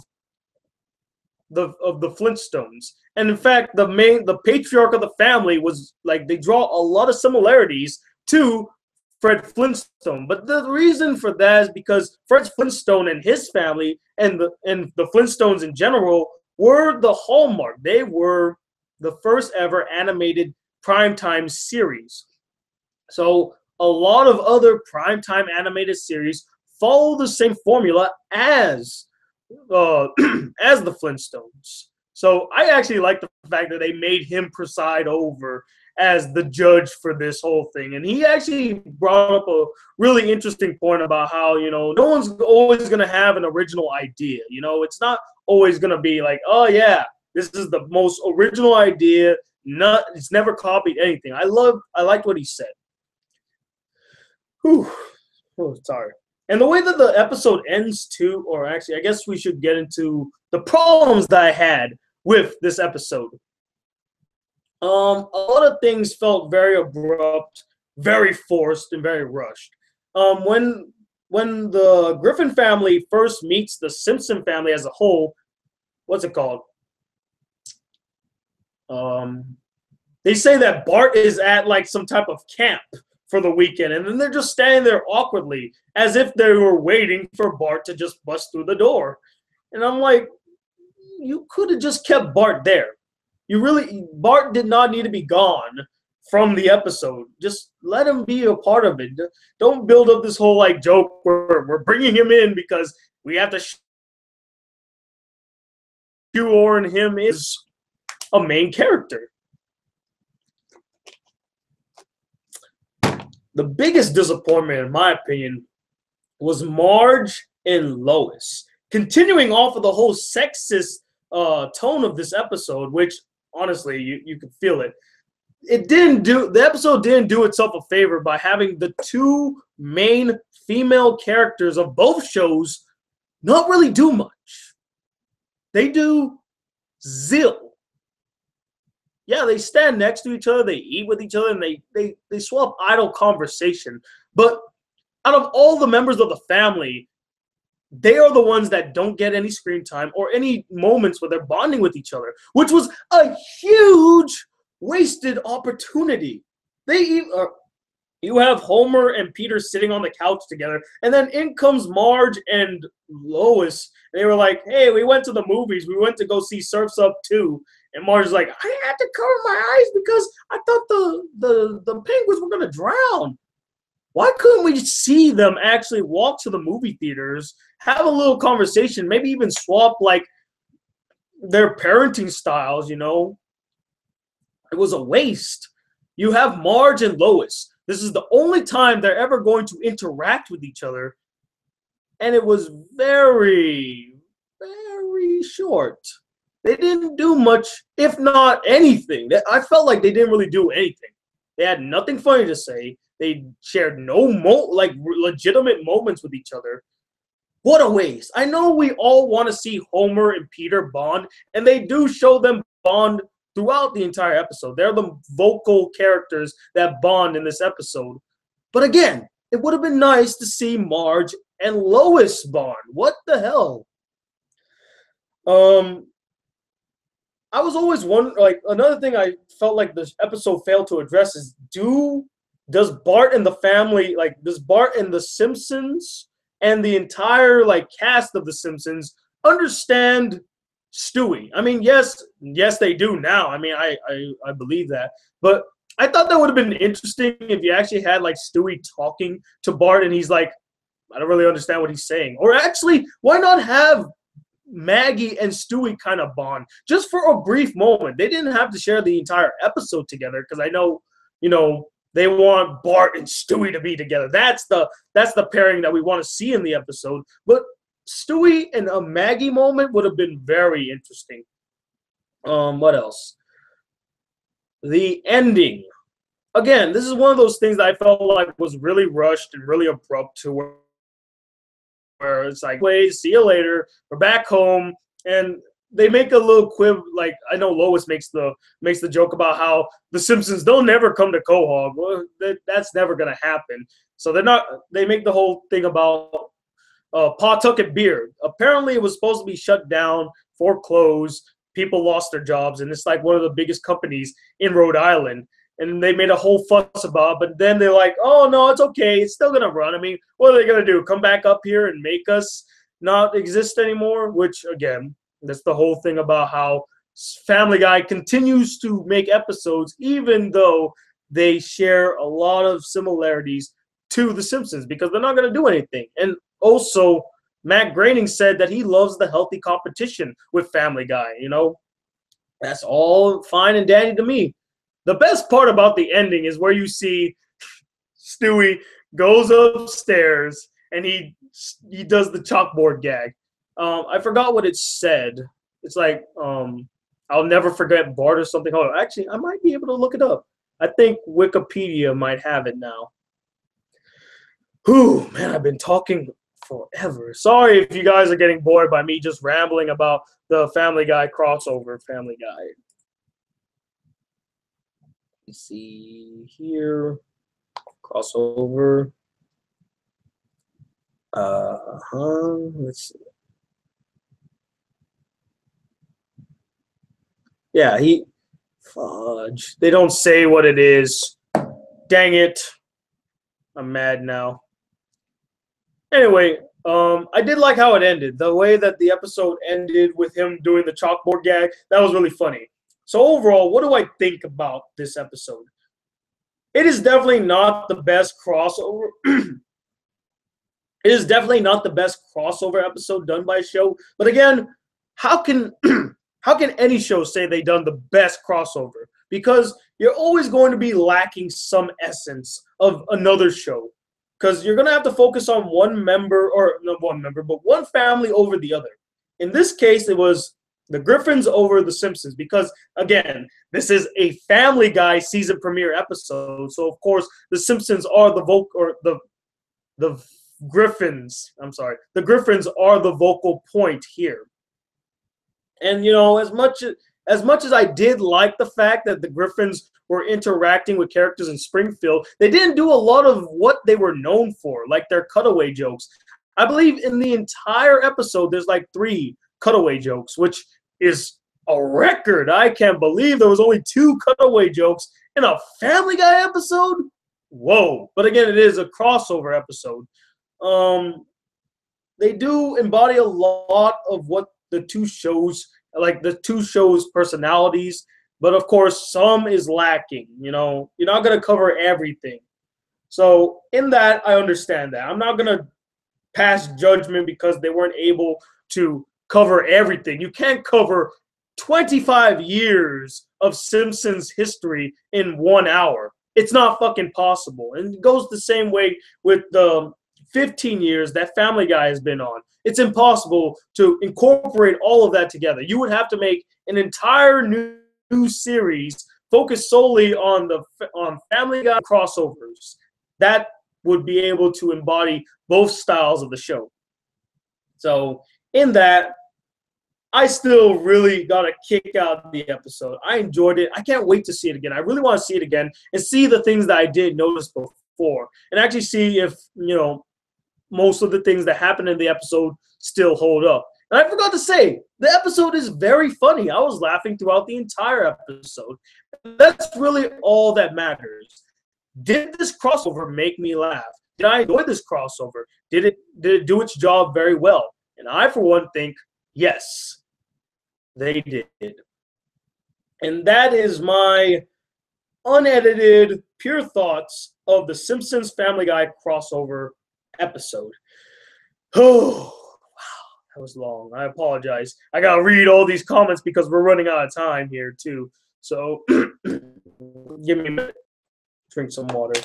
the Flintstones. And in fact, the patriarch of the family was like, they draw a lot of similarities to Fred Flintstone. But the reason for that is because Fred Flintstone and his family and the Flintstones in general were the hallmark. They were the first ever animated primetime series. So a lot of other primetime animated series follow the same formula as as the Flintstones. So I actually like the fact that they made him preside over as the judge for this whole thing. And he actually brought up a really interesting point about how, no one's always going to have an original idea. It's not always going to be like, oh yeah, this is the most original idea. It's never copied anything. I liked what he said. Whew. Oh, sorry. And the way that the episode ends too, or actually, I guess we should get into the problems that I had with this episode. A lot of things felt very abrupt, very forced, and very rushed. When the Griffin family first meets the Simpson family as a whole, what's it called? They say that Bart is at like some type of camp for the weekend, and then they're just standing there awkwardly as if they were waiting for Bart to just bust through the door. And I'm like, you could have just kept Bart there. Bart did not need to be gone from the episode. Just let him be a part of it. Don't build up this whole like joke where we're bringing him in because we have to shoehorn him is a main character. The biggest disappointment, in my opinion, was Marge and Lois. Continuing off of the whole sexist tone of this episode, which honestly you could feel it. The episode didn't do itself a favor by having the two main female characters of both shows not really do much. They do zilch. Yeah, they stand next to each other, they eat with each other, and they swap idle conversation. But out of all the members of the family, they are the ones that don't get any screen time or any moments where they're bonding with each other, which was a huge wasted opportunity. You have Homer and Peter sitting on the couch together, and then in comes Marge and Lois. And they were like, hey, we went to the movies. We went to go see Surf's Up 2. And Marge's like, I had to cover my eyes because I thought the penguins were going to drown. Why couldn't we see them actually walk to the movie theaters, have a little conversation, maybe even swap like their parenting styles, It was a waste. You have Marge and Lois. This is the only time they're ever going to interact with each other. And it was very, very short. They didn't do much, if not anything. I felt like they didn't really do anything. They had nothing funny to say. They shared no legitimate moments with each other. What a waste. I know we all want to see Homer and Peter bond, and they do show them bond throughout the entire episode. They're the vocal characters that bond in this episode. But again, it would have been nice to see Marge and Lois bond. What the hell? I was always wondering, like, another thing I felt like this episode failed to address is, does Bart and the family, like, does Bart and the Simpsons and the entire, like, cast of the Simpsons understand Stewie? I mean, yes, they do now. I mean, I believe that. But I thought that would have been interesting if you actually had, like, Stewie talking to Bart and he's like, I don't really understand what he's saying. Or actually, why not have Maggie and Stewie kind of bond just for a brief moment? They didn't have to share the entire episode together because I know, they want Bart and Stewie to be together. That's the pairing that we want to see in the episode. But Stewie and a Maggie moment would have been very interesting. What else? The ending. again, this is one of those things that I felt like was really rushed and really abrupt to where it's like, wait, see you later. We're back home, and they make a little quib. Like I know Lois makes the joke about how the Simpsons they'll never come to Quahog. Well, that's never gonna happen. So they're not. They make the whole thing about Pawtucket Beer. Apparently, it was supposed to be shut down, foreclosed. People lost their jobs, and it's like one of the biggest companies in Rhode Island. And they made a whole fuss about it, but then they're like, oh, no, it's okay. It's still going to run. I mean, what are they going to do? Come back up here and make us not exist anymore? Which, again, that's the whole thing about how Family Guy continues to make episodes, even though they share a lot of similarities to The Simpsons, because they're not going to do anything. And also, Matt Groening said that he loves the healthy competition with Family Guy. You know, that's all fine and dandy to me. The best part about the ending is where you see Stewie goes upstairs and he does the chalkboard gag. I forgot what it said. It's like, I'll never forget Bart or something. Hold on. Actually, I might be able to look it up. I think Wikipedia might have it now. Whew, man, I've been talking forever. Sorry if you guys are getting bored by me just rambling about the Family Guy crossover. Family Guy. Let's see here. Crossover. Let's see. Yeah, fudge. They don't say what it is. Dang it. I'm mad now. Anyway, I did like how it ended. The way that the episode ended with him doing the chalkboard gag, that was really funny. So overall, what do I think about this episode? It is definitely not the best crossover. It is definitely not the best crossover episode done by a show. But again, how can any show say they done the best crossover? Because you're always going to be lacking some essence of another show. Because you're going to have to focus on one member, or not one member, but one family over the other. In this case, it was the Griffins over the Simpsons, because again, this is a Family Guy season premiere episode. So of course, the Simpsons are the Griffins. I'm sorry, the Griffins are the vocal point here. And you know, as much as I did like the fact that the Griffins were interacting with characters in Springfield, they didn't do a lot of what they were known for, like their cutaway jokes. I believe in the entire episode, there's like 3 cutaway jokes, which is a record. I can't believe there was only 2 cutaway jokes in a Family Guy episode. Whoa. But again, it is a crossover episode. They do embody a lot of what the two shows, like the two shows' personalities, but of course, some is lacking. You know, you're not going to cover everything. So in that, I understand that. I'm not going to pass judgment because they weren't able to cover everything. You can't cover 25 years of Simpsons history in 1 hour. It's not fucking possible. And it goes the same way with the 15 years that Family Guy has been on. It's impossible to incorporate all of that together. You would have to make an entire new series focused solely on Family Guy crossovers. That would be able to embody both styles of the show. So in that, I still really got a kick out of the episode. I enjoyed it. I can't wait to see it again. I really want to see it again and see the things that I did notice before and actually see if, you know, most of the things that happened in the episode still hold up. And I forgot to say, the episode is very funny. I was laughing throughout the entire episode. That's really all that matters. Did this crossover make me laugh? Did I enjoy this crossover? Did it do its job very well? And I, for one, think yes, they did. And that is my unedited, pure thoughts of the Simpsons Family Guy crossover episode. Oh, wow, that was long. I apologize. I gotta read all these comments because we're running out of time here too. So give me a minute. Drink some water.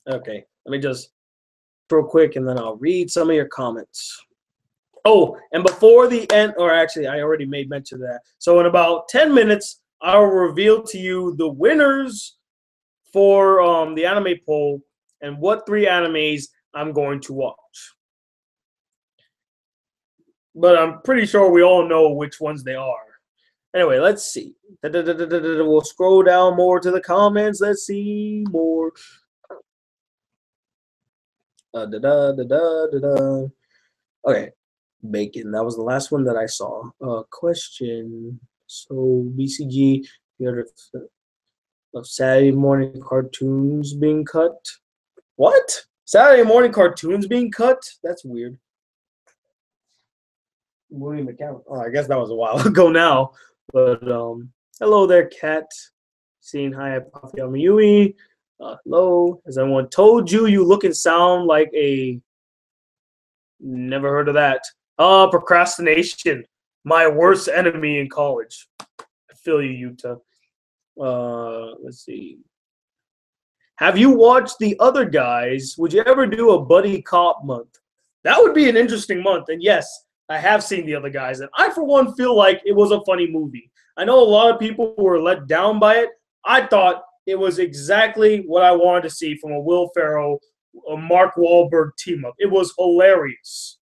Okay, let me just real quick and then I'll read some of your comments. Oh, and before the end, or actually, I already made mention of that. So in about 10 minutes, I'll reveal to you the winners for the anime poll and what 3 animes I'm going to watch. But I'm pretty sure we all know which ones they are. Anyway, let's see. We'll scroll down more to the comments. Let's see more. Okay, bacon. That was the last one that I saw. Question. So BCG, the other of Saturday morning cartoons being cut. What? Saturday morning cartoons being cut? That's weird. William McCown. Oh, I guess that was a while ago now. But hello there, Kat. Saying hi, Puffy Amayui. Hello. As everyone told you, you look and sound like a. Never heard of that. Procrastination. My worst enemy in college. I feel you, Utah. Let's see. Have you watched The Other Guys? Would you ever do a buddy cop month? That would be an interesting month. And yes, I have seen The Other Guys, and I, for one, feel like it was a funny movie. I know a lot of people were let down by it. I thought it was exactly what I wanted to see from a Will Ferrell, a Mark Wahlberg team up. It was hilarious.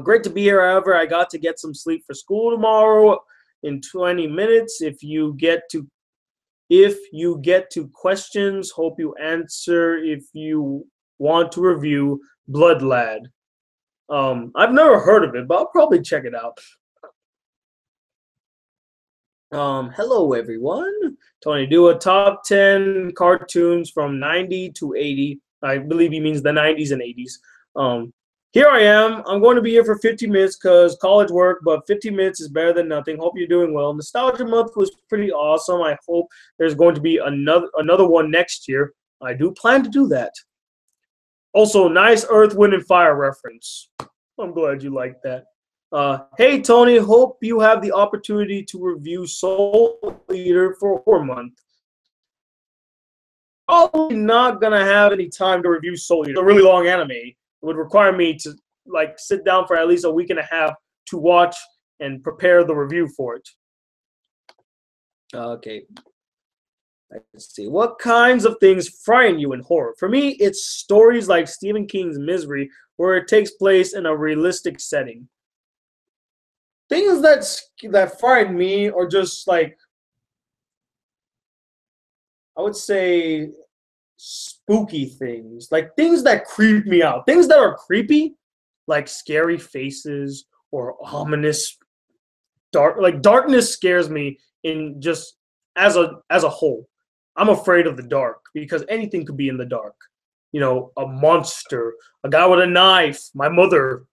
Great to be here. However, I got to get some sleep for school tomorrow in 20 minutes. If you get to questions, hope you answer. If you want to review Blood Lad. I've never heard of it, but I'll probably check it out. Hello everyone. Tony, do a top 10 cartoons from 90 to 80. I believe he means the 90s and 80s. Here I am. I'm going to be here for 50 minutes because college work, but 50 minutes is better than nothing. Hope you're doing well. Nostalgia Month was pretty awesome. I hope there's going to be another one next year. I do plan to do that. Also, nice Earth, Wind, and Fire reference. I'm glad you like that. Hey, Tony, hope you have the opportunity to review Soul Eater for Horror Month. Probably not going to have any time to review Soul Eater. It's a really long anime. It would require me to sit down for at least a week and a half to watch and prepare the review for it. Okay. Let's see. What kinds of things frighten you in horror? For me, it's stories like Stephen King's Misery, where it takes place in a realistic setting. Things that frighten me are just like, I would say, spooky things, like things that creep me out, things that are creepy, like scary faces or ominous darkness scares me in just as a whole. I'm afraid of the dark because anything could be in the dark. You know, a monster, a guy with a knife, my mother,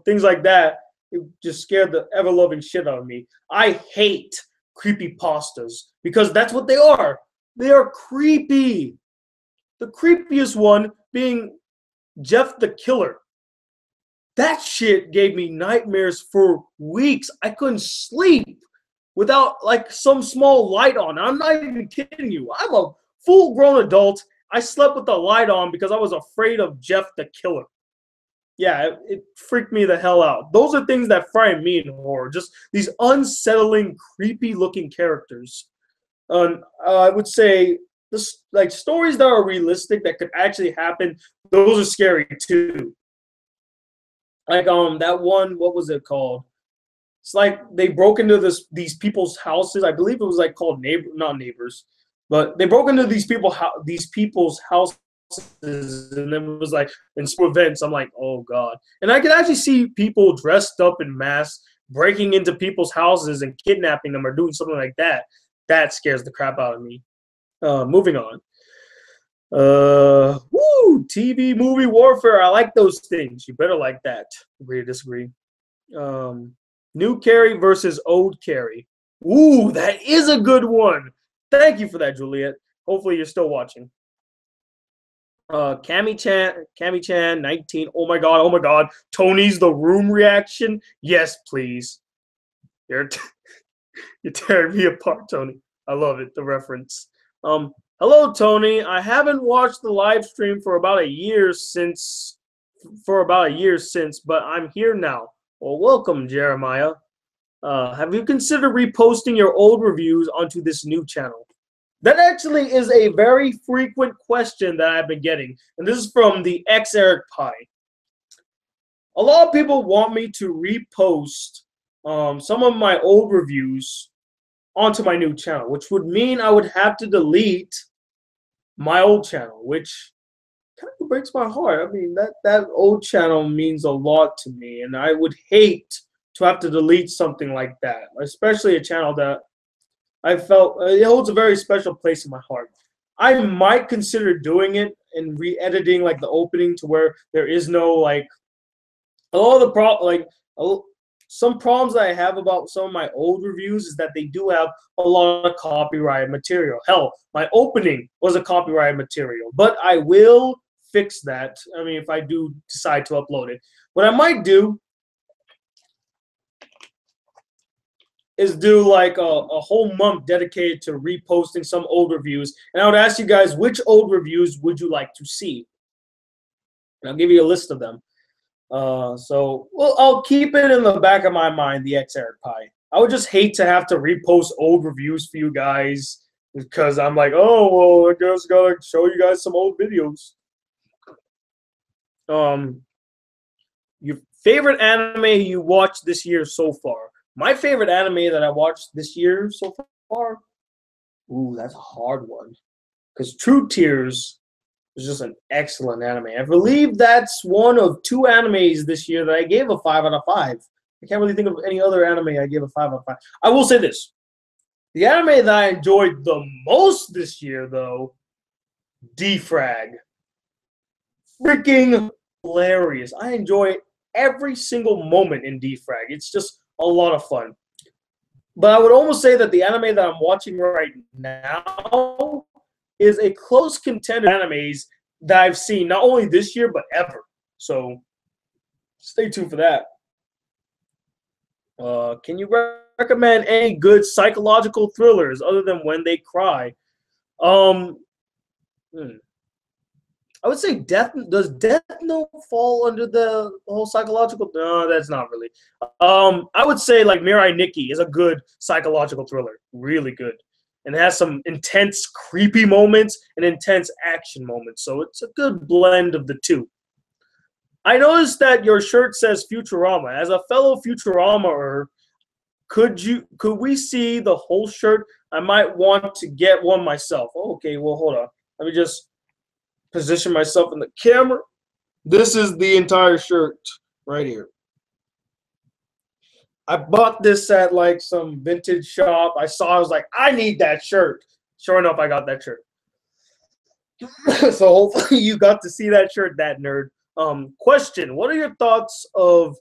things like that. It just scared the ever-loving shit out of me. I hate creepypastas because that's what they are. They are creepy. The creepiest one being Jeff the Killer. That shit gave me nightmares for weeks. I couldn't sleep without some small light on. I'm not even kidding you. I'm a full-grown adult. I slept with the light on because I was afraid of Jeff the Killer. Yeah, it freaked me the hell out. Those are things that frighten me in horror. Just these unsettling, creepy-looking characters. I would say stories that are realistic that could actually happen. Those are scary too. Like that one, what was it called? It's like they broke into these people's houses. I believe it was called not neighbors, but they broke into these people's houses, and then it was in school events. I'm like, oh god! And I could actually see people dressed up in masks breaking into people's houses and kidnapping them or doing something like that. That scares the crap out of me. Moving on. TV movie warfare. I like those things. You better like that. Agree or disagree? New Carrie versus old Carrie. Ooh, that is a good one. Thank you for that, Juliet. Hopefully you're still watching. Cammy-chan, 19. Oh my god. Tony's The Room reaction. Yes, please. You're tearing me apart, Tony. I love it. The reference. Hello, Tony. I haven't watched the live stream for about a year since for about a year since, but I'm here now. Well, welcome, Jeremiah. Have you considered reposting your old reviews onto this new channel? That actually is a very frequent question that I've been getting, and this is from the ex Eric Pie. A lot of people want me to repost some of my old reviews onto my new channel, which would mean I would have to delete my old channel, which kind of breaks my heart. I mean, that old channel means a lot to me, and I would hate to have to delete something like that, especially a channel that I felt it holds a very special place in my heart. I might consider doing it and re-editing like the opening to where there is no like some problems that I have about some of my old reviews is that they do have a lot of copyrighted material. Hell, my opening was a copyrighted material, but I will fix that. I mean, if I do decide to upload it, what I might do is do like a whole month dedicated to reposting some old reviews, and I would ask you guys which old reviews would you like to see, and I'll give you a list of them. So I'll keep it in the back of my mind, the ex Eric Pie. I would just hate to have to repost old reviews for you guys because I'm like, oh, well, I guess gotta show you guys some old videos. Your favorite anime you watched this year so far? My favorite anime that I watched this year so far? Ooh, that's a hard one. Because True Tears is just an excellent anime. I believe that's one of 2 animes this year that I gave a 5 out of 5. I can't really think of any other anime I gave a 5 out of 5. I will say this. The anime that I enjoyed the most this year, though, Defrag. Freaking hilarious. I enjoy every single moment in Defrag. It's just a lot of fun. But I would almost say that the anime that I'm watching right now is a close contender animes that I've seen not only this year but ever. So stay tuned for that. Can you recommend any good psychological thrillers other than When They Cry? I would say does Death Note fall under the whole psychological? No, that's not really. I would say like Mirai Nikki is a good psychological thriller, really good, and it has some intense, creepy moments and intense action moments. So it's a good blend of the two. I noticed that your shirt says Futurama. As a fellow Futurama-er, could we see the whole shirt? I might want to get one myself. Okay, well hold on. Let me just position myself in the camera. This is the entire shirt right here. I bought this at like some vintage shop. I was like, I need that shirt. Sure enough, I got that shirt. So hopefully you got to see that shirt, that nerd. Question: what are your thoughts of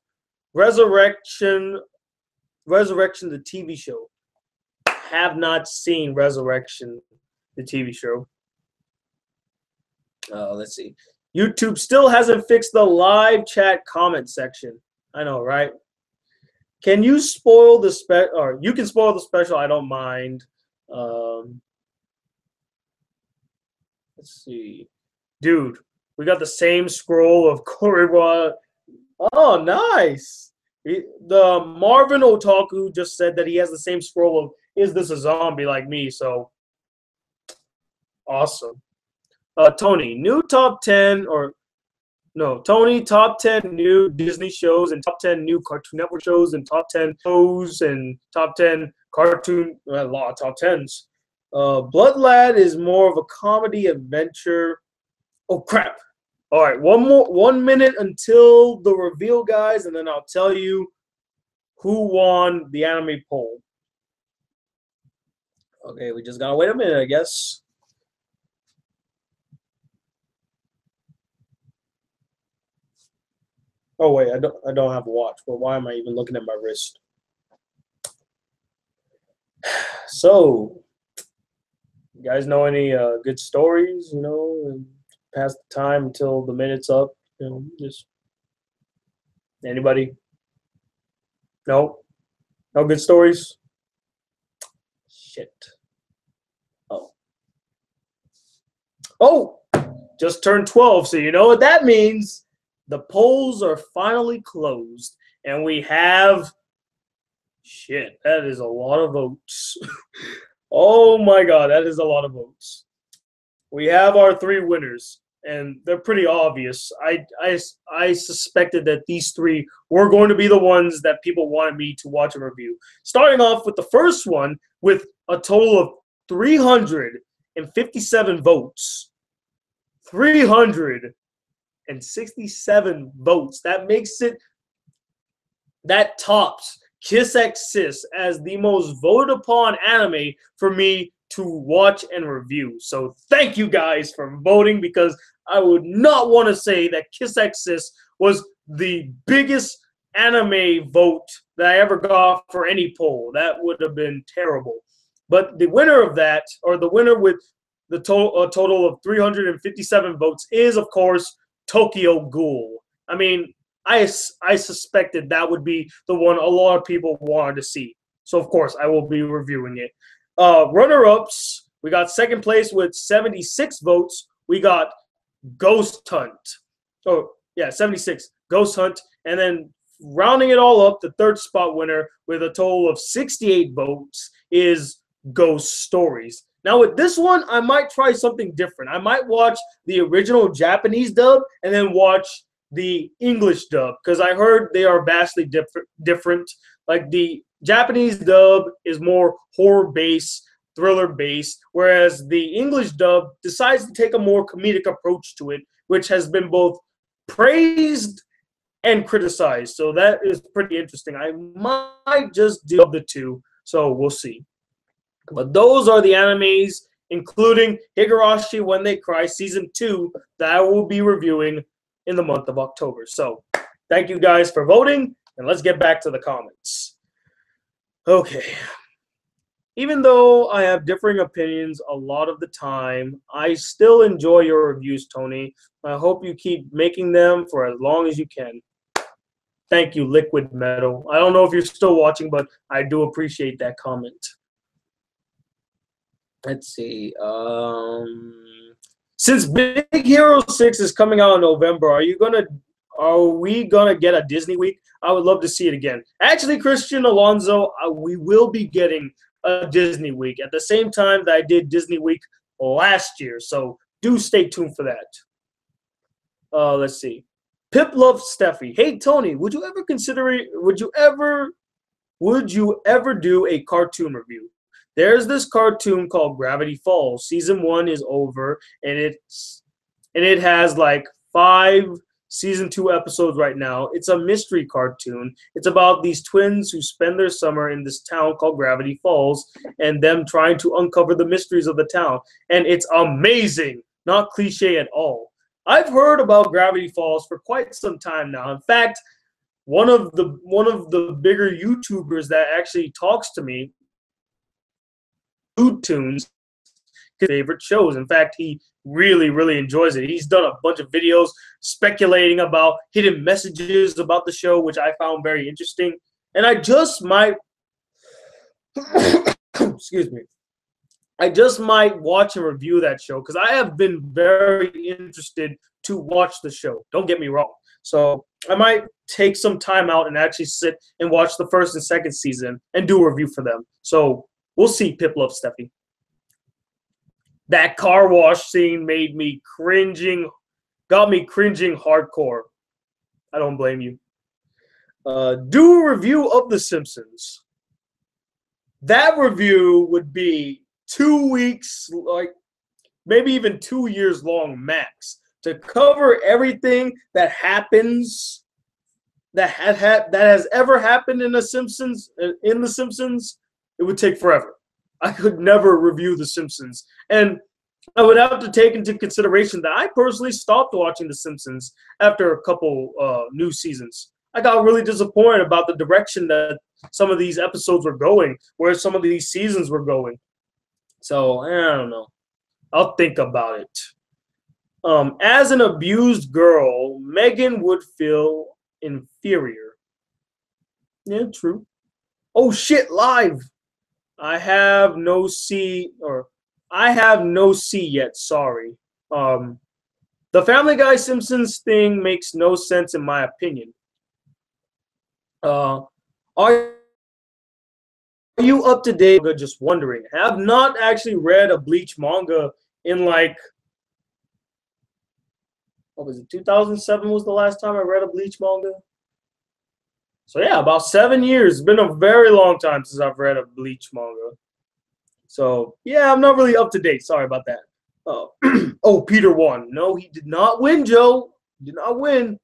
Resurrection, the TV show? Have not seen Resurrection, the TV show. Let's see. YouTube still hasn't fixed the live chat comment section. I know, right? Can you spoil the or you can spoil the special. I don't mind. Let's see, dude. We got the same scroll of Korriwa. Oh, nice. The Marvin Otaku just said that he has the same scroll of "Is this a zombie like me?" So awesome. Tony, new top 10 or no, Tony, top 10 new Disney shows and top 10 new Cartoon Network shows and top 10 shows and top 10 cartoon, a lot of top 10s. Blood Lad is more of a comedy adventure. Oh, crap. All right, 1 minute until the reveal, guys, and then I'll tell you who won the anime poll. Okay, we just gotta wait a minute, I guess. Oh wait, I don't have a watch. But why am I even looking at my wrist? So, you guys know any good stories? You know, and pass the time until the minute's up. You know, just anybody? No, no good stories. Shit. Oh, just turned 12. So you know what that means. the polls are finally closed, and we have shit. That is a lot of votes. Oh my god, that is a lot of votes. We have our three winners, and they're pretty obvious. I suspected that these three were going to be the ones that people wanted me to watch and review. Starting off with the first one with a total of 357 votes. 367 votes. That tops Kiss X Sis as the most voted upon anime for me to watch and review. So thank you guys for voting, because I would not want to say that Kiss X Sis was the biggest anime vote that I ever got for any poll. That would have been terrible. But the winner of that, or the winner with the total of 357 votes, is, of course, Tokyo Ghoul. I mean, I suspected that would be the one a lot of people wanted to see. So, of course, I will be reviewing it. Runner-ups, we got second place with 76 votes. We got Ghost Hunt. Oh, yeah, 76. Ghost Hunt. And then rounding it all up, the third spot winner with a total of 68 votes is Ghost Stories. Now, with this one, I might try something different. I might watch the original Japanese dub and then watch the English dub, because I heard they are vastly different. Like, the Japanese dub is more horror-based, thriller-based, whereas the English dub decides to take a more comedic approach to it, which has been both praised and criticized. So that is pretty interesting. I might just do the two, so we'll see. But those are the animes, including Higurashi When They Cry Season 2, that I will be reviewing in the month of October. So thank you guys for voting, and let's get back to the comments. Okay. Even though I have differing opinions a lot of the time, I still enjoy your reviews, Tony. I hope you keep making them for as long as you can. Thank you, Liquid Metal. I don't know if you're still watching, but I do appreciate that comment. Let's see. Since Big Hero 6 is coming out in November, are we gonna get a Disney week? I would love to see it again. Actually, Christian Alonso, we will be getting a Disney week at the same time that I did Disney week last year. So do stay tuned for that. Let's see. Pip loves Steffi. Hey Tony, would you ever do a cartoon review? There's this cartoon called Gravity Falls. Season 1 is over, and it has like 5 Season 2 episodes right now. It's a mystery cartoon. It's about these twins who spend their summer in this town called Gravity Falls, and them trying to uncover the mysteries of the town. And it's amazing, not cliche at all. I've heard about Gravity Falls for quite some time now. In fact, one of the bigger YouTubers that actually talks to me, Food Tunes, his favorite shows. In fact, he really enjoys it. He's done a bunch of videos speculating about hidden messages about the show, which I found very interesting. And I just might excuse me. I just might watch and review that show, because I have been very interested to watch the show. Don't get me wrong. So I might take some time out and actually sit and watch the first and second season and do a review for them. So we'll see. Pip loves Steffi. That car wash scene made me got me cringing hardcore. I don't blame you. Do a review of The Simpsons. That review would be 2 weeks, like maybe even 2 years long max, to cover everything that happens, that has ever happened in The Simpsons. It would take forever. I could never review The Simpsons. And I would have to take into consideration that I personally stopped watching The Simpsons after a couple new seasons. I got really disappointed about the direction that some of these episodes were going, where some of these seasons were going. So, I don't know. I'll think about it. As an abused girl, Megan would feel inferior. Yeah, true. Oh, shit, live. I have no C yet, sorry. The Family Guy Simpsons thing makes no sense in my opinion. Are you up to date? Just wondering. I have not actually read a Bleach manga in like, what was it, 2007 was the last time I read a Bleach manga? So yeah, about 7 years. It's been a very long time since I've read a Bleach manga. So yeah, I'm not really up to date. Sorry about that. Oh, Peter won. No, he did not win, Joe. He did not win.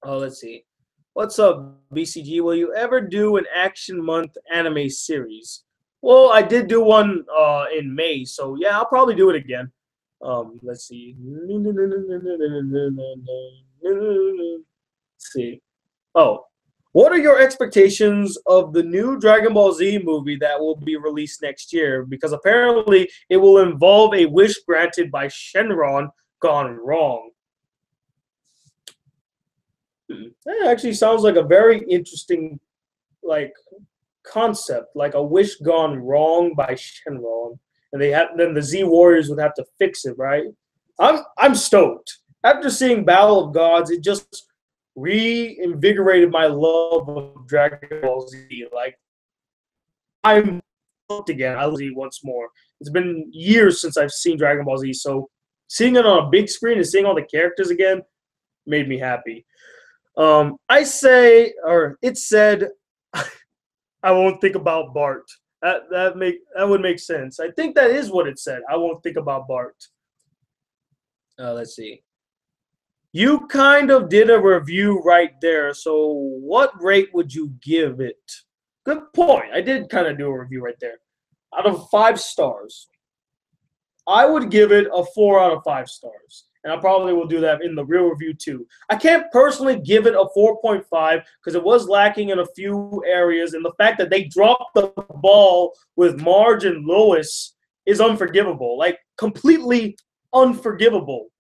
Let's see. What's up, BCG? Will you ever do an Action Month anime series? Well, I did do one in May, so yeah, I'll probably do it again. Let's see. Let's see. Oh, what are your expectations of the new Dragon Ball Z movie that will be released next year? Because apparently it will involve a wish granted by Shenron gone wrong. That actually sounds like a very interesting, like, concept, like a wish gone wrong by Shenron, and then the Z Warriors would have to fix it, right? I'm stoked. After seeing Battle of Gods, it just reinvigorated my love of Dragon Ball Z. Like, I'm hooked again. I love Z once more. It's been years since I've seen Dragon Ball Z, so seeing it on a big screen and seeing all the characters again made me happy. It said, I won't think about Bart. That would make sense. I think that is what it said. I won't think about Bart. Let's see. You kind of did a review right there. So what rate would you give it? Good point. I did kind of do a review right there. Out of 5 stars, I would give it a 4 out of 5 stars. And I probably will do that in the real review too. I can't personally give it a 4.5 because it was lacking in a few areas. And the fact that they dropped the ball with Marge and Lois is unforgivable. Like, completely unforgivable.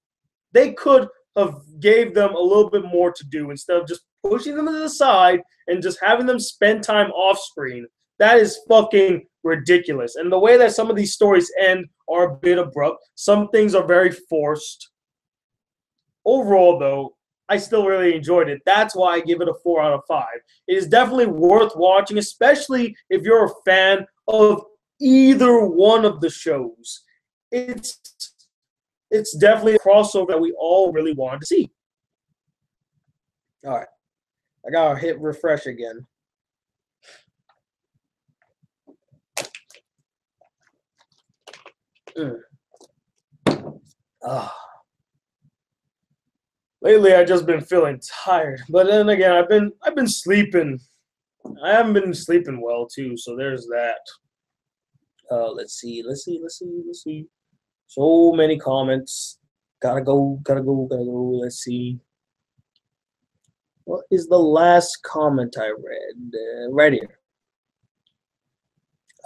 They could have gave them a little bit more to do instead of just pushing them to the side and just having them spend time off screen. That is fucking ridiculous. And the way that some of these stories end are a bit abrupt. Some things are very forced. Overall, though, I still really enjoyed it. That's why I give it a 4 out of 5. It is definitely worth watching, especially if you're a fan of either one of the shows. It's definitely a crossover that we all really wanted to see. All right. I got to hit refresh again. Lately, I've just been feeling tired. But then again, I've been sleeping. I haven't been sleeping well too, so there's that. Let's see. So many comments. Gotta go. Let's see. What is the last comment I read? Right here.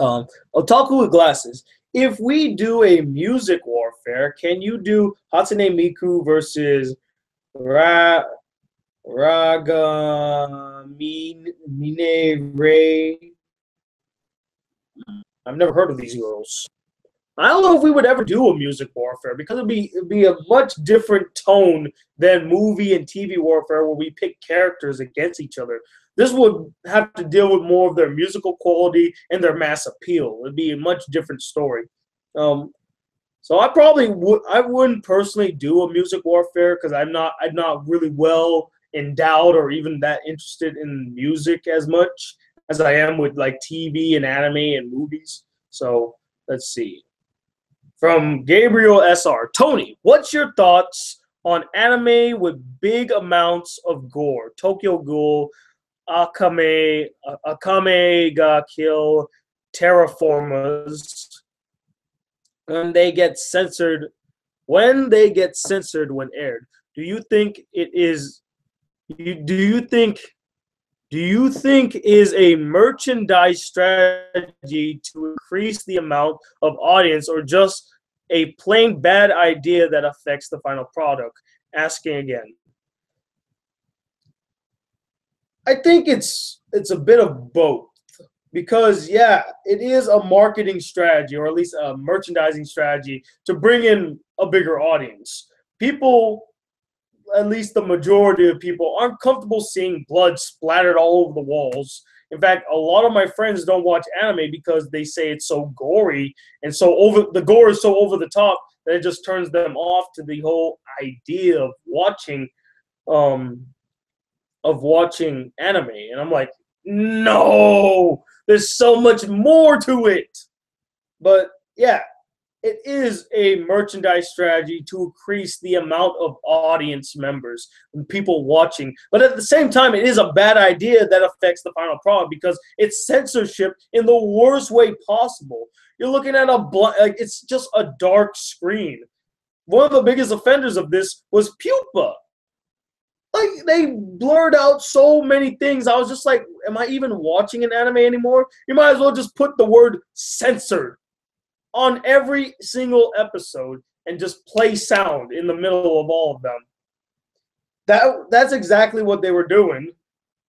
Otaku with glasses. If we do a music warfare, can you do Hatsune Miku versus Ragamine Ray? I've never heard of these girls. I don't know if we would ever do a music warfare because it'd be a much different tone than movie and TV warfare where we pick characters against each other. This would have to deal with more of their musical quality and their mass appeal. It'd be a much different story. So I wouldn't personally do a music warfare because I'm not really well endowed or even that interested in music as much as I am with like TV and anime and movies. So let's see. From Gabriel SR. Tony, what's your thoughts on anime with big amounts of gore? Tokyo Ghoul, Akame ga Kill, Terraformers. When they get censored when aired. Do you think is a merchandise strategy to increase the amount of audience or just a plain bad idea that affects the final product? Asking again. I think it's a bit of both. Because, yeah, it is a marketing strategy or at least a merchandising strategy to bring in a bigger audience. people, at least the majority of people, aren't comfortable seeing blood splattered all over the walls. In fact, a lot of my friends don't watch anime because they say it's so gory and the gore is so over the top that it just turns them off to the whole idea um of watching anime. And I'm like, no, there's so much more to it. But yeah, it is a merchandise strategy to increase the amount of audience members and people watching. But at the same time, it is a bad idea that affects the final product because it's censorship in the worst way possible. You're looking at it's just a dark screen. One of the biggest offenders of this was Pupa. Like, they blurred out so many things. I was just like, am I even watching an anime anymore? You might as well just put the word censored on every single episode and just play sound in the middle of all of them. That's exactly what they were doing.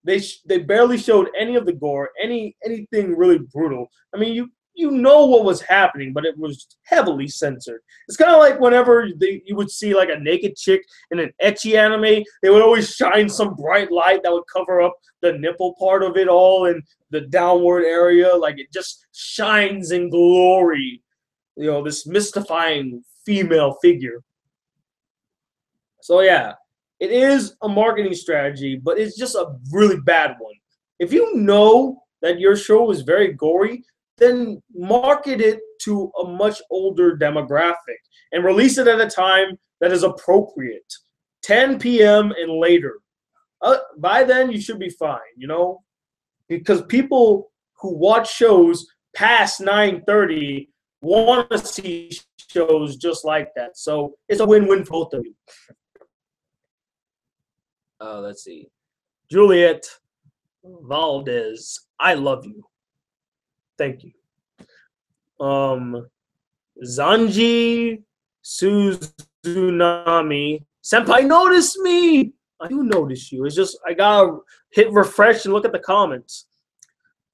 They barely showed any of the gore, anything really brutal. I mean, you know what was happening, but it was heavily censored. It's kind of like whenever you would see like a naked chick in an ecchi anime, they would always shine some bright light that would cover up the nipple part of it all and the downward area. Like, it just shines in glory. You know, this mystifying female figure. So yeah, it is a marketing strategy, but it's just a really bad one. If you know that your show is very gory, then market it to a much older demographic and release it at a time that is appropriate, 10 p.m. and later. By then, you should be fine, you know, because people who watch shows past 9:30 want to see shows just like that. So it's a win-win for both of you. Let's see. Juliet Valdez, I love you. Thank you. Zanji Suzunami. Senpai, notice me! I do notice you. It's just I gotta hit refresh and look at the comments.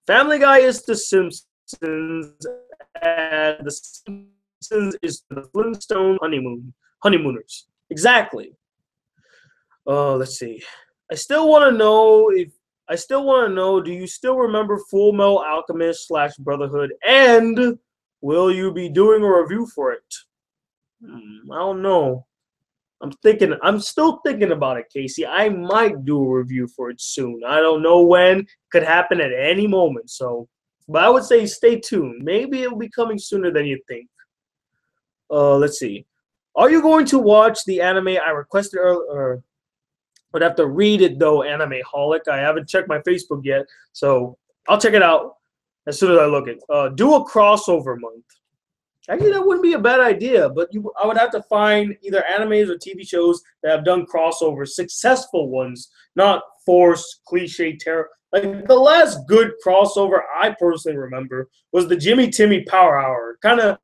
Family Guy is the Simpsons, and the Simpsons is the Flintstone honeymooners. Exactly. Let's see. I still want to know, do you still remember Full Metal Alchemist / Brotherhood? And will you be doing a review for it? I don't know. I'm still thinking about it, Casey. I might do a review for it soon. I don't know when. Could happen at any moment. But I would say stay tuned. Maybe it will be coming sooner than you think. Let's see. Are you going to watch the anime I requested earlier? I'd have to read it though, Anime Holic. I haven't checked my Facebook yet, so I'll check it out as soon as I look it. Do a crossover month. Actually, that wouldn't be a bad idea, but I would have to find either animes or TV shows that have done crossovers, successful ones, not forced, cliche terror. Like, the last good crossover I personally remember was the Jimmy Timmy Power Hour, kind of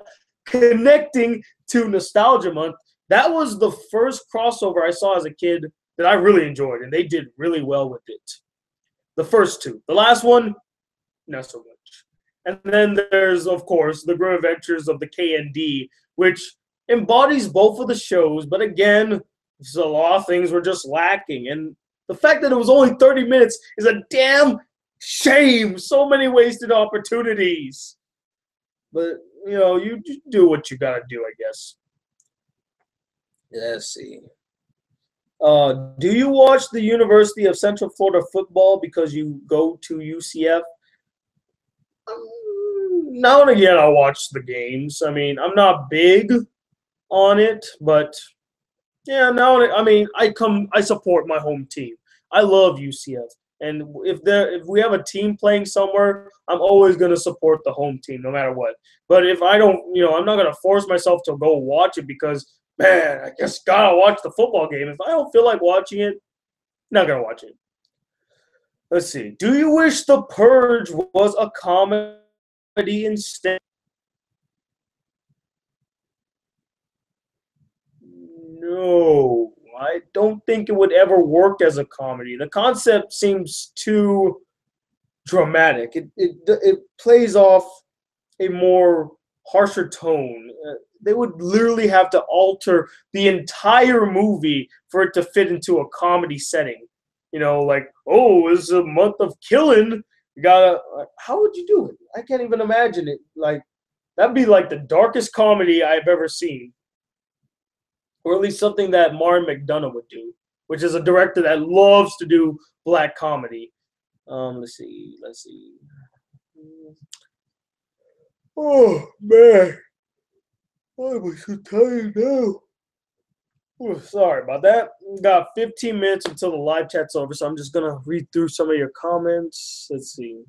connecting to Nostalgia Month. That was the first crossover I saw as a kid that I really enjoyed, and they did really well with it. The first two. The last one, not so much. And then there's, of course, The Grim Adventures of the KND, which embodies both of the shows, but again, a lot of things were just lacking. And the fact that it was only 30 minutes is a damn shame. So many wasted opportunities. But, you know, you do what you gotta do, I guess. Let's see. Do you watch the University of Central Florida football because you go to UCF? Now and again, I watch the games. I mean, I'm not big on it, but yeah, I support my home team. I love UCF, and if we have a team playing somewhere, I'm always gonna support the home team, no matter what. But if I don't, I'm not gonna force myself to go watch it because, man, I just gotta watch the football game. If I don't feel like watching it, I'm not gonna watch it. Let's see. Do you wish The Purge was a comedy instead? No, I don't think it would ever work as a comedy. The concept seems too dramatic. It plays off a more harsher tone. They would literally have to alter the entire movie for it to fit into a comedy setting. You know, like, oh, it's a month of killing. You gotta. How would you do it? I can't even imagine it. Like, that'd be like the darkest comedy I've ever seen, or at least something that Martin McDonagh would do, which is a director that loves to do black comedy. Let's see. Let's see. Oh man, why am I so tired now? Oh, sorry about that. We got 15 minutes until the live chat's over, so I'm just gonna read through some of your comments. Let's see.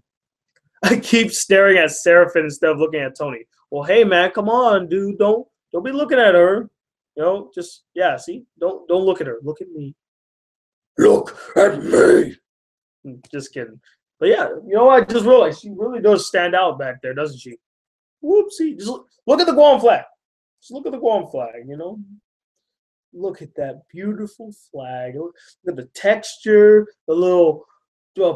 I keep staring at Seraphin instead of looking at Tony. Well, hey man, come on, dude. Don't be looking at her. You know, just yeah. See, don't look at her. Look at me. Look at me. Just kidding. But yeah, you know, I just realized she really does stand out back there, doesn't she? Whoopsie. Just look at the Guam flag. Just look at the Guam flag, you know? Look at that beautiful flag. Look at the texture, the little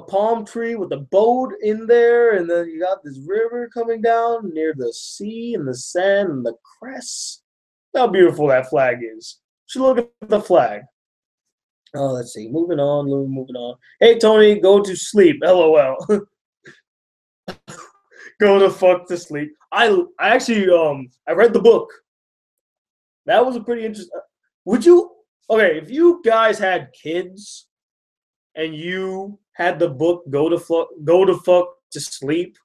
palm tree with the boat in there, and then you got this river coming down near the sea and the sand and the crest. How beautiful that flag is. Just look at the flag. Oh, let's see. Moving on. Hey, Tony, go to sleep. LOL. Go the fuck to sleep. I actually I read the book. That was a pretty interesting. Would you okay if you guys had kids and you had the book go to fuck to sleep?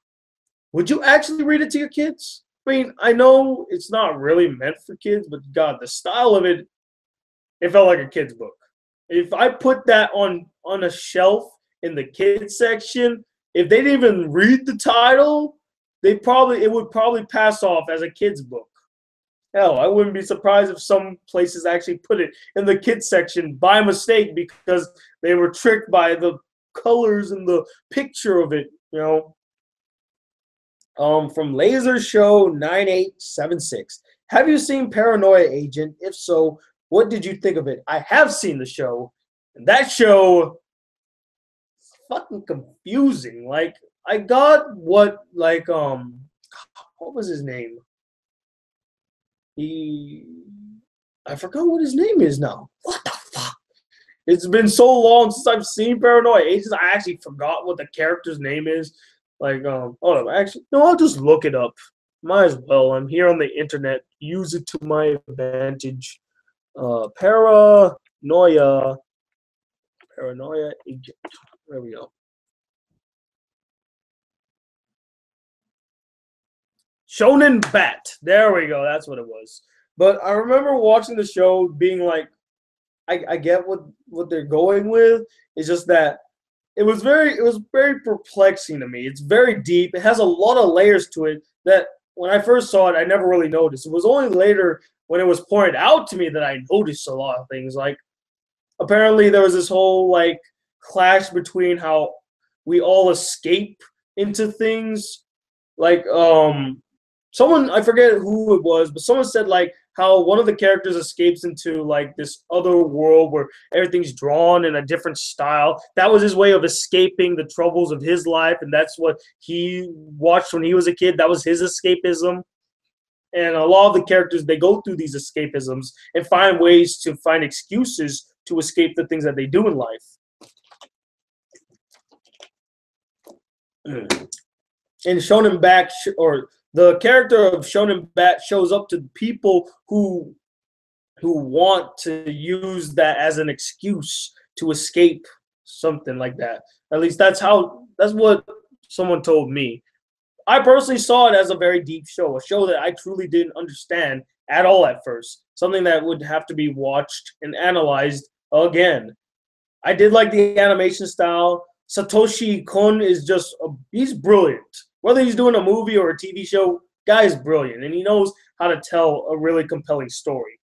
Would you actually read it to your kids? I mean, I know it's not really meant for kids, but God, the style of it, it felt like a kid's book. If I put that on a shelf in the kids section, if they didn't even read the title, it would probably pass off as a kid's book. Hell, I wouldn't be surprised if some places actually put it in the kids section by mistake because they were tricked by the colors and the picture of it, you know. From Laser Show 9876. Have you seen Paranoia Agent? If so, what did you think of it? I have seen the show, and that show is fucking confusing. Like, I got what was his name? I forgot what his name is now. What the fuck? It's been so long since I've seen Paranoia Agents. I actually forgot what the character's name is. Like, hold on. Actually, no, I'll just look it up. Might as well. I'm here on the internet. Use it to my advantage. Paranoia Agent. There we go. Shonen Bat. There we go. That's what it was. But I remember watching the show being like, I get what they're going with. It's just that it was very perplexing to me. It's very deep. It has a lot of layers to it that when I first saw it, I never really noticed. It was only later when it was pointed out to me that I noticed a lot of things. Like, apparently there was this whole like clash between how we all escape into things. Like, someone, I forget who it was, but someone said like how one of the characters escapes into like this other world where everything's drawn in a different style. That was his way of escaping the troubles of his life, and that's what he watched when he was a kid. That was his escapism. And a lot of the characters, they go through these escapisms and find ways to find excuses to escape the things that they do in life. And Shonen Bat, or the character of Shonen Bat, shows up to people who want to use that as an excuse to escape something like that. At least that's what someone told me. I personally saw it as a very deep show, a show that I truly didn't understand at all at first, something that would have to be watched and analyzed again. I did like the animation style. Satoshi Kon is he's brilliant. Whether he's doing a movie or a TV show, guy's brilliant, and he knows how to tell a really compelling story.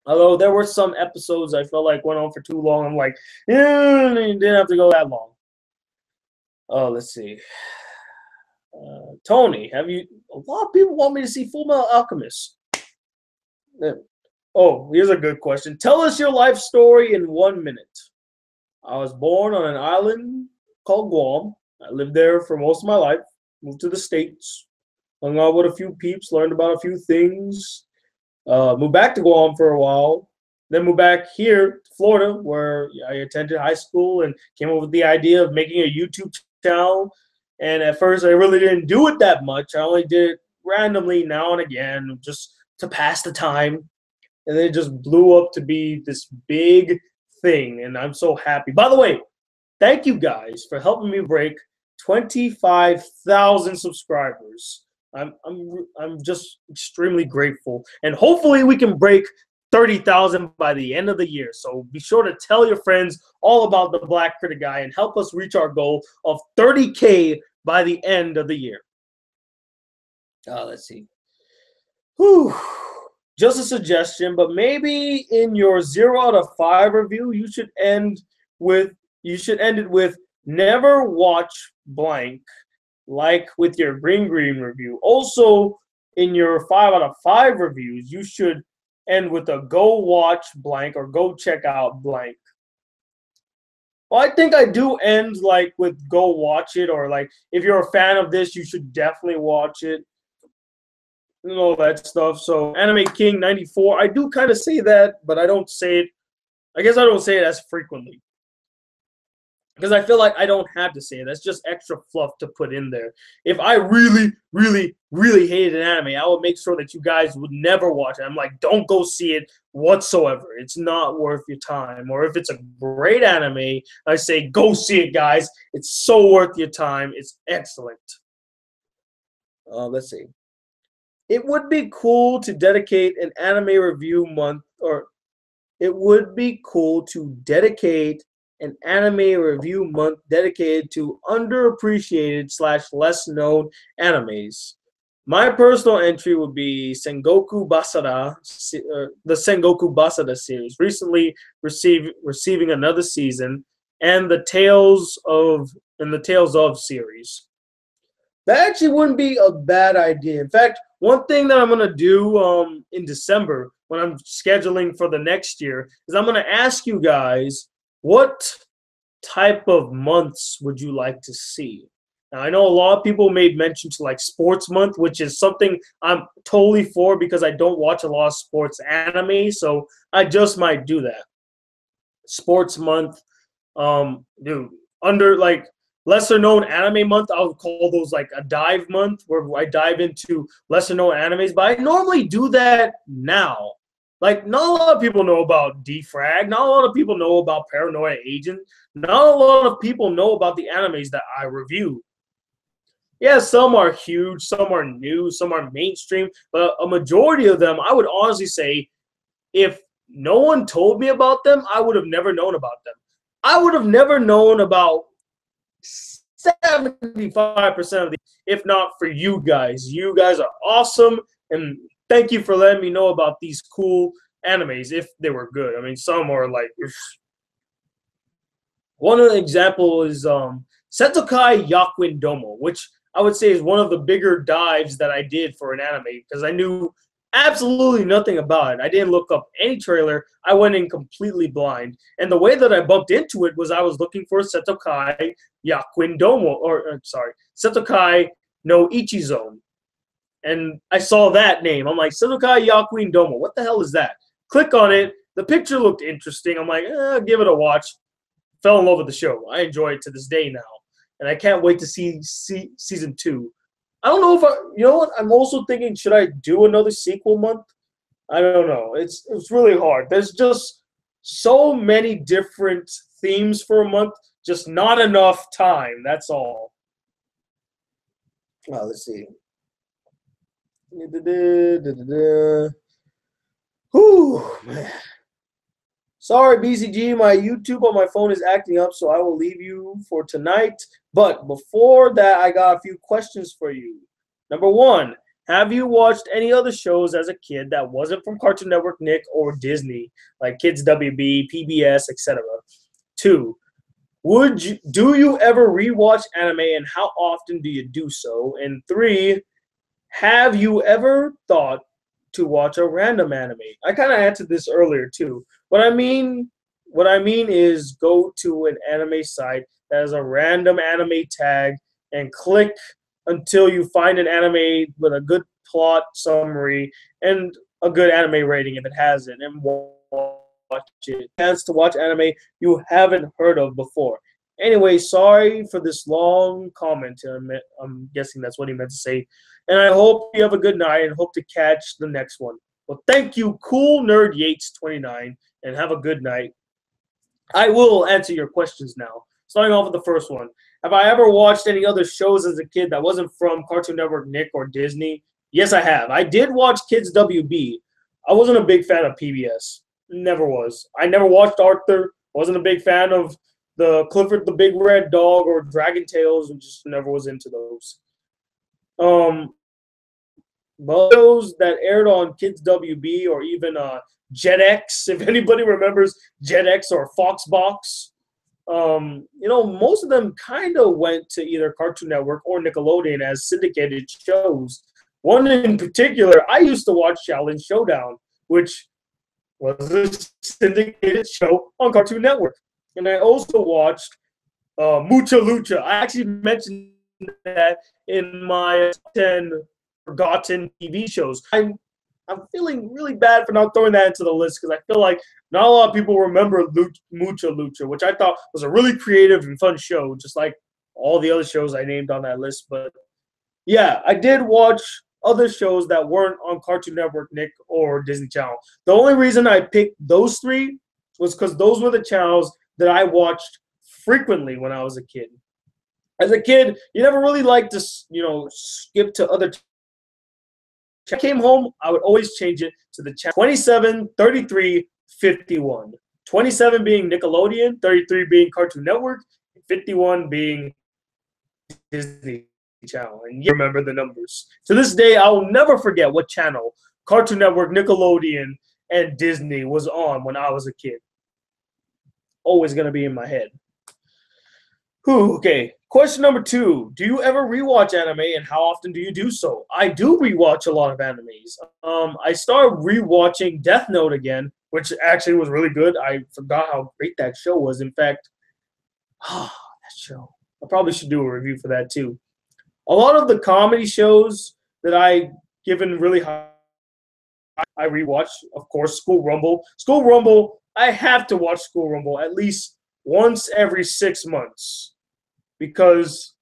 Although there were some episodes I felt like went on for too long. I'm like, it didn't have to go that long. Let's see. Tony, a lot of people want me to see Full Metal Alchemist. Oh, here's a good question. Tell us your life story in 1 minute. I was born on an island called Guam. I lived there for most of my life. Moved to the States. hung out with a few peeps, learned about a few things. Moved back to Guam for a while. Then moved back here to Florida, where I attended high school and came up with the idea of making a YouTube channel. And at first, I really didn't do it that much. I only did it randomly now and again, just to pass the time. And then it just blew up to be this big thing. And I'm so happy. By the way, thank you guys for helping me break 25,000 subscribers. I'm just extremely grateful, and hopefully we can break 30,000 by the end of the year. So be sure to tell your friends all about the Black Critic Guy and help us reach our goal of 30K by the end of the year. Let's see. Whew. Just a suggestion, but maybe in your 0 out of 5 review, you should end it with never watch blank, like with your green review. Also, in your 5 out of 5 reviews, you should end with a go watch blank or go check out blank. Well, I think I do end like with go watch it, or like if you're a fan of this, you should definitely watch it. And all that stuff. So Anime King 94, I do kind of say that, but I don't say it. I guess I don't say it as frequently, because I feel like I don't have to say it. That's just extra fluff to put in there. If I really, really, really hated an anime, I would make sure that you guys would never watch it. I'm like, don't go see it whatsoever. It's not worth your time. Or if it's a great anime, I say, go see it, guys. It's so worth your time. It's excellent. Let's see. It would be cool to dedicate an anime review month, or it would be cool to dedicate an anime review month dedicated to underappreciated / less known animes. My personal entry would be Sengoku Basara, the Sengoku Basara series, recently receiving another season, and the Tales of series. That actually wouldn't be a bad idea. In fact, one thing that I'm gonna do in December when I'm scheduling for the next year is I'm gonna ask you guys, what type of months would you like to see? Now, I know a lot of people made mention to like sports month, which is something I'm totally for because I don't watch a lot of sports anime, so I just might do that. Sports month, dude, under like lesser known anime month, I would call those like a dive month, where I dive into lesser known animes, but I normally do that now. Like, not a lot of people know about Defrag. Not a lot of people know about Paranoia Agent. Not a lot of people know about the animes that I review. Yeah, some are huge, some are new, some are mainstream, but a majority of them, I would honestly say, if no one told me about them, I would have never known about them. I would have never known about 75% of these, if not for you guys. You guys are awesome, and thank you for letting me know about these cool animes, if they were good. I mean, some are like... One example is Setokai Yakuin Domo, which I would say is one of the bigger dives that I did for an anime, because I knew absolutely nothing about it. I didn't look up any trailer. I went in completely blind. And the way that I bumped into it was I was looking for Setokai Yakuin Domo, Setokai no Ichizone. And I saw that name. I'm like, Setokai Yakuin Domo, what the hell is that? Click on it. The picture looked interesting. I'm like, give it a watch. Fell in love with the show. I enjoy it to this day now. And I can't wait to see season 2. I don't know if you know what? I'm also thinking, should I do another sequel month? I don't know. It's really hard. There's just so many different themes for a month. Just not enough time. That's all. Well, let's see. Whew, man. Sorry, BCG, my YouTube on my phone is acting up, so I will leave you for tonight. But before that, I got a few questions for you. Number 1, have you watched any other shows as a kid that wasn't from Cartoon Network, Nick, or Disney, like Kids WB, PBS, etc.? 2, do you ever rewatch anime, and how often do you do so? And 3, have you ever thought to watch a random anime? I kind of answered this earlier too. What I mean is go to an anime site that has a random anime tag and click until you find an anime with a good plot summary and a good anime rating if it has it, and watch it. Chance to watch anime you haven't heard of before. Anyway, sorry for this long comment. I'm guessing that's what he meant to say. And I hope you have a good night and hope to catch the next one. Well, thank you, Cool Nerd Yates 29, and have a good night. I will answer your questions now. Starting off with the first one. Have I ever watched any other shows as a kid that wasn't from Cartoon Network, Nick, or Disney? Yes, I have. I did watch Kids WB. I wasn't a big fan of PBS. Never was. I never watched Arthur. Wasn't a big fan of the Clifford the Big Red Dog or Dragon Tales, and just never was into those. But those that aired on Kids WB or even Jetix, if anybody remembers Jetix or Foxbox, most of them kind of went to either Cartoon Network or Nickelodeon as syndicated shows. One in particular, I used to watch Shaolin Showdown, which was a syndicated show on Cartoon Network. And I also watched Mucha Lucha. I actually mentioned that in my 10 forgotten TV shows. I'm feeling really bad for not throwing that into the list because I feel like not a lot of people remember Mucha Lucha, which I thought was a really creative and fun show, just like all the other shows I named on that list. But yeah, I did watch other shows that weren't on Cartoon Network, Nick, or Disney Channel. The only reason I picked those three was because those were the channels that I watched frequently when I was a kid. As a kid, you never really liked to, skip to other channels. I came home, I would always change it to the channel 27, 33, 51. 27 being Nickelodeon, 33 being Cartoon Network, 51 being Disney Channel. And you remember the numbers. To this day, I will never forget what channel Cartoon Network, Nickelodeon, and Disney was on when I was a kid. Always going to be in my head. Okay, question number 2. Do you ever rewatch anime, and how often do you do so? I do rewatch a lot of animes. I started rewatching Death Note again, which actually was really good. I forgot how great that show was. In fact, that show. I probably should do a review for that too. A lot of the comedy shows that I given really high, I rewatch, of course, School Rumble. School Rumble, I have to watch School Rumble at least once every 6 months because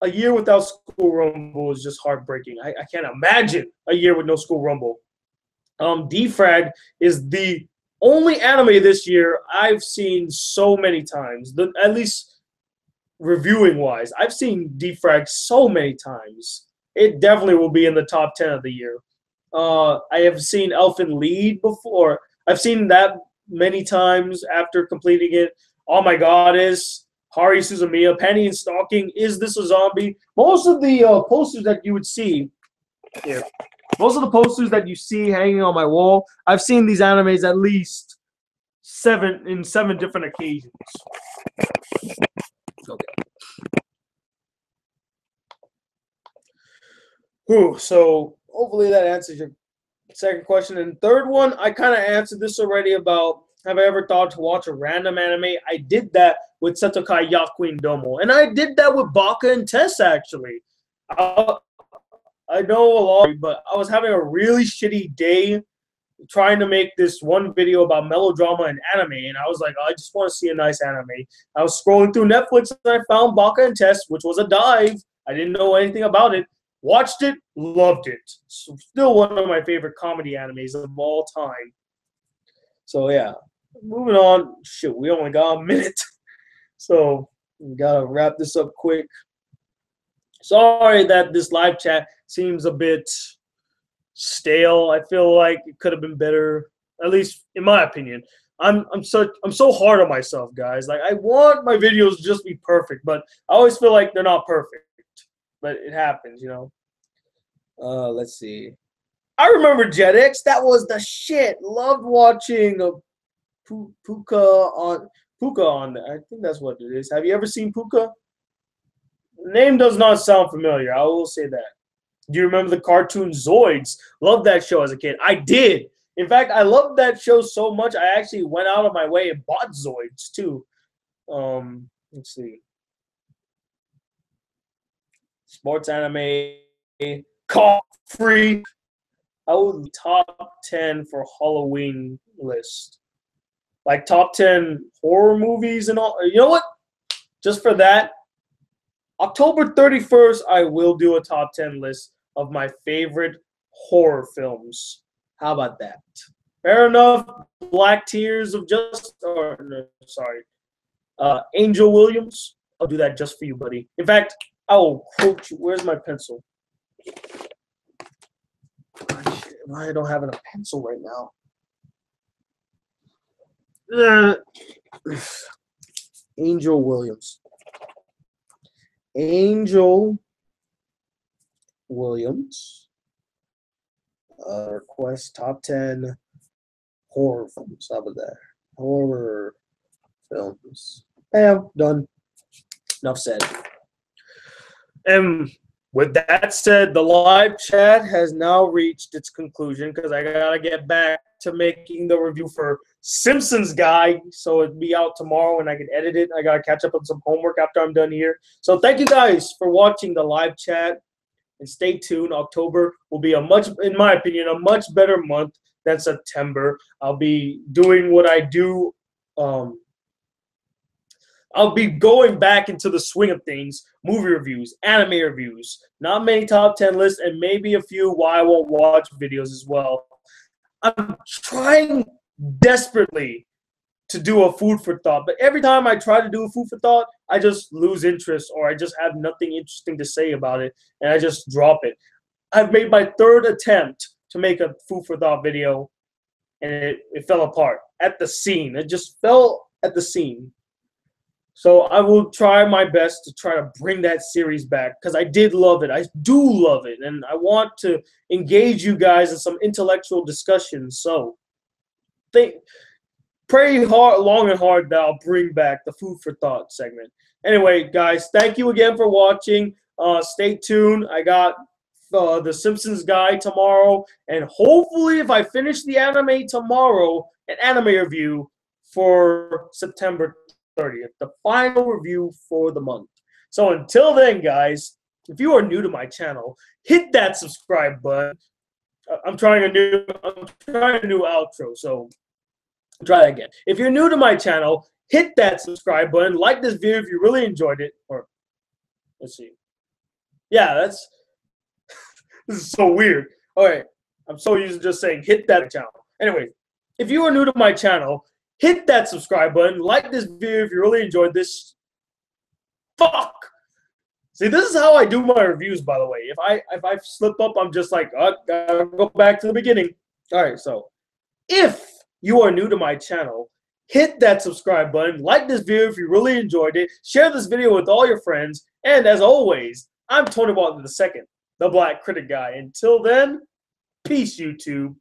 a year without School Rumble is just heartbreaking. I can't imagine a year with no School Rumble. Defrag is the only anime this year I've seen so many times, at least reviewing wise. I've seen Defrag so many times. It definitely will be in the top 10 of the year. I have seen Elfen Lied before. I've seen that many times after completing it. Oh My Goddess, Hari Suzumiya, Penny and Stalking, Is This a Zombie? Most of the posters that you would see here, most of the posters that you see hanging on my wall, I've seen these animes at least 7 different occasions. Okay. So hopefully that answers your second question. And third one, I kind of answered this already about have I ever thought to watch a random anime? I did that with Setokai Yakuin Domo. And I did that with Baka and Tess, actually. I know a lot, but I was having a really shitty day trying to make this one video about melodrama and anime. And I was like, I just want to see a nice anime. I was scrolling through Netflix and I found Baka and Tess, which was a dive. I didn't know anything about it. Watched it, loved it. Still one of my favorite comedy animes of all time. So yeah, moving on. Shit, we only got a minute. So we gotta wrap this up quick. Sorry that this live chat seems a bit stale. I feel like it could have been better, at least in my opinion. I'm so hard on myself, guys. Like I want my videos to just be perfect, but I always feel like they're not perfect. But it happens, Let's see. I remember Jetix. That was the shit. Loved watching Puka on I think that's what it is. Have you ever seen Puka? The name does not sound familiar. I will say that. Do you remember the cartoon Zoids? Loved that show as a kid. I did. In fact, I loved that show so much I actually went out of my way and bought Zoids too. Let's see. sports anime, call free. I would top 10 for Halloween list. Like top 10 horror movies and all. You know what? Just for that, October 31st, I will do a top 10 list of my favorite horror films. How about that? Fair enough. Black Tears of Just, or no, sorry, Angel Williams. I'll do that just for you, buddy. In fact, I will quote you. Where's my pencil? I don't have a pencil right now. Angel Williams. Angel Williams. Request top 10 horror films. How about that? Horror films. Bam, done. Enough said. And with that said, the live chat has now reached its conclusion because I gotta get back to making the review for Simpsons Guy, so it'll be out tomorrow and I can edit it. I gotta catch up on some homework after I'm done here. So thank you guys for watching the live chat, and stay tuned. October will be in my opinion, a much better month than September. I'll be doing what I do. I'll be going back into the swing of things, movie reviews, anime reviews, not many top 10 lists, and maybe a few why I won't watch videos as well. I'm trying desperately to do a food for thought, but every time I try to do a food for thought, I just lose interest or I just have nothing interesting to say about it, and I just drop it. I've made my third attempt to make a food for thought video, and it fell apart at the seam. It just fell at the seam. So I will try my best to try to bring that series back because I did love it. I do love it, and I want to engage you guys in some intellectual discussions. So pray hard, long and hard that I'll bring back the food for thought segment. Anyway, guys, thank you again for watching. Stay tuned. I got the Simpsons Guy tomorrow, and hopefully if I finish the anime tomorrow, an anime review for September 30th, the final review for the month. So until then, guys, if you are new to my channel, hit that subscribe button. I'm trying a new outro, so try that again. If you're new to my channel, hit that subscribe button, like this video if you really enjoyed it, or let's see. Yeah, that's this is so weird. All right, I'm so used to just saying hit that channel. Anyway, if you are new to my channel, hit that subscribe button, like this video if you really enjoyed this. Fuck! See, this is how I do my reviews, by the way. If I slip up, I'm just like, oh, gotta go back to the beginning. All right, so if you are new to my channel, hit that subscribe button, like this video if you really enjoyed it, share this video with all your friends, and as always, I'm Tony Walton II, the Black Critic Guy. Until then, peace, YouTube.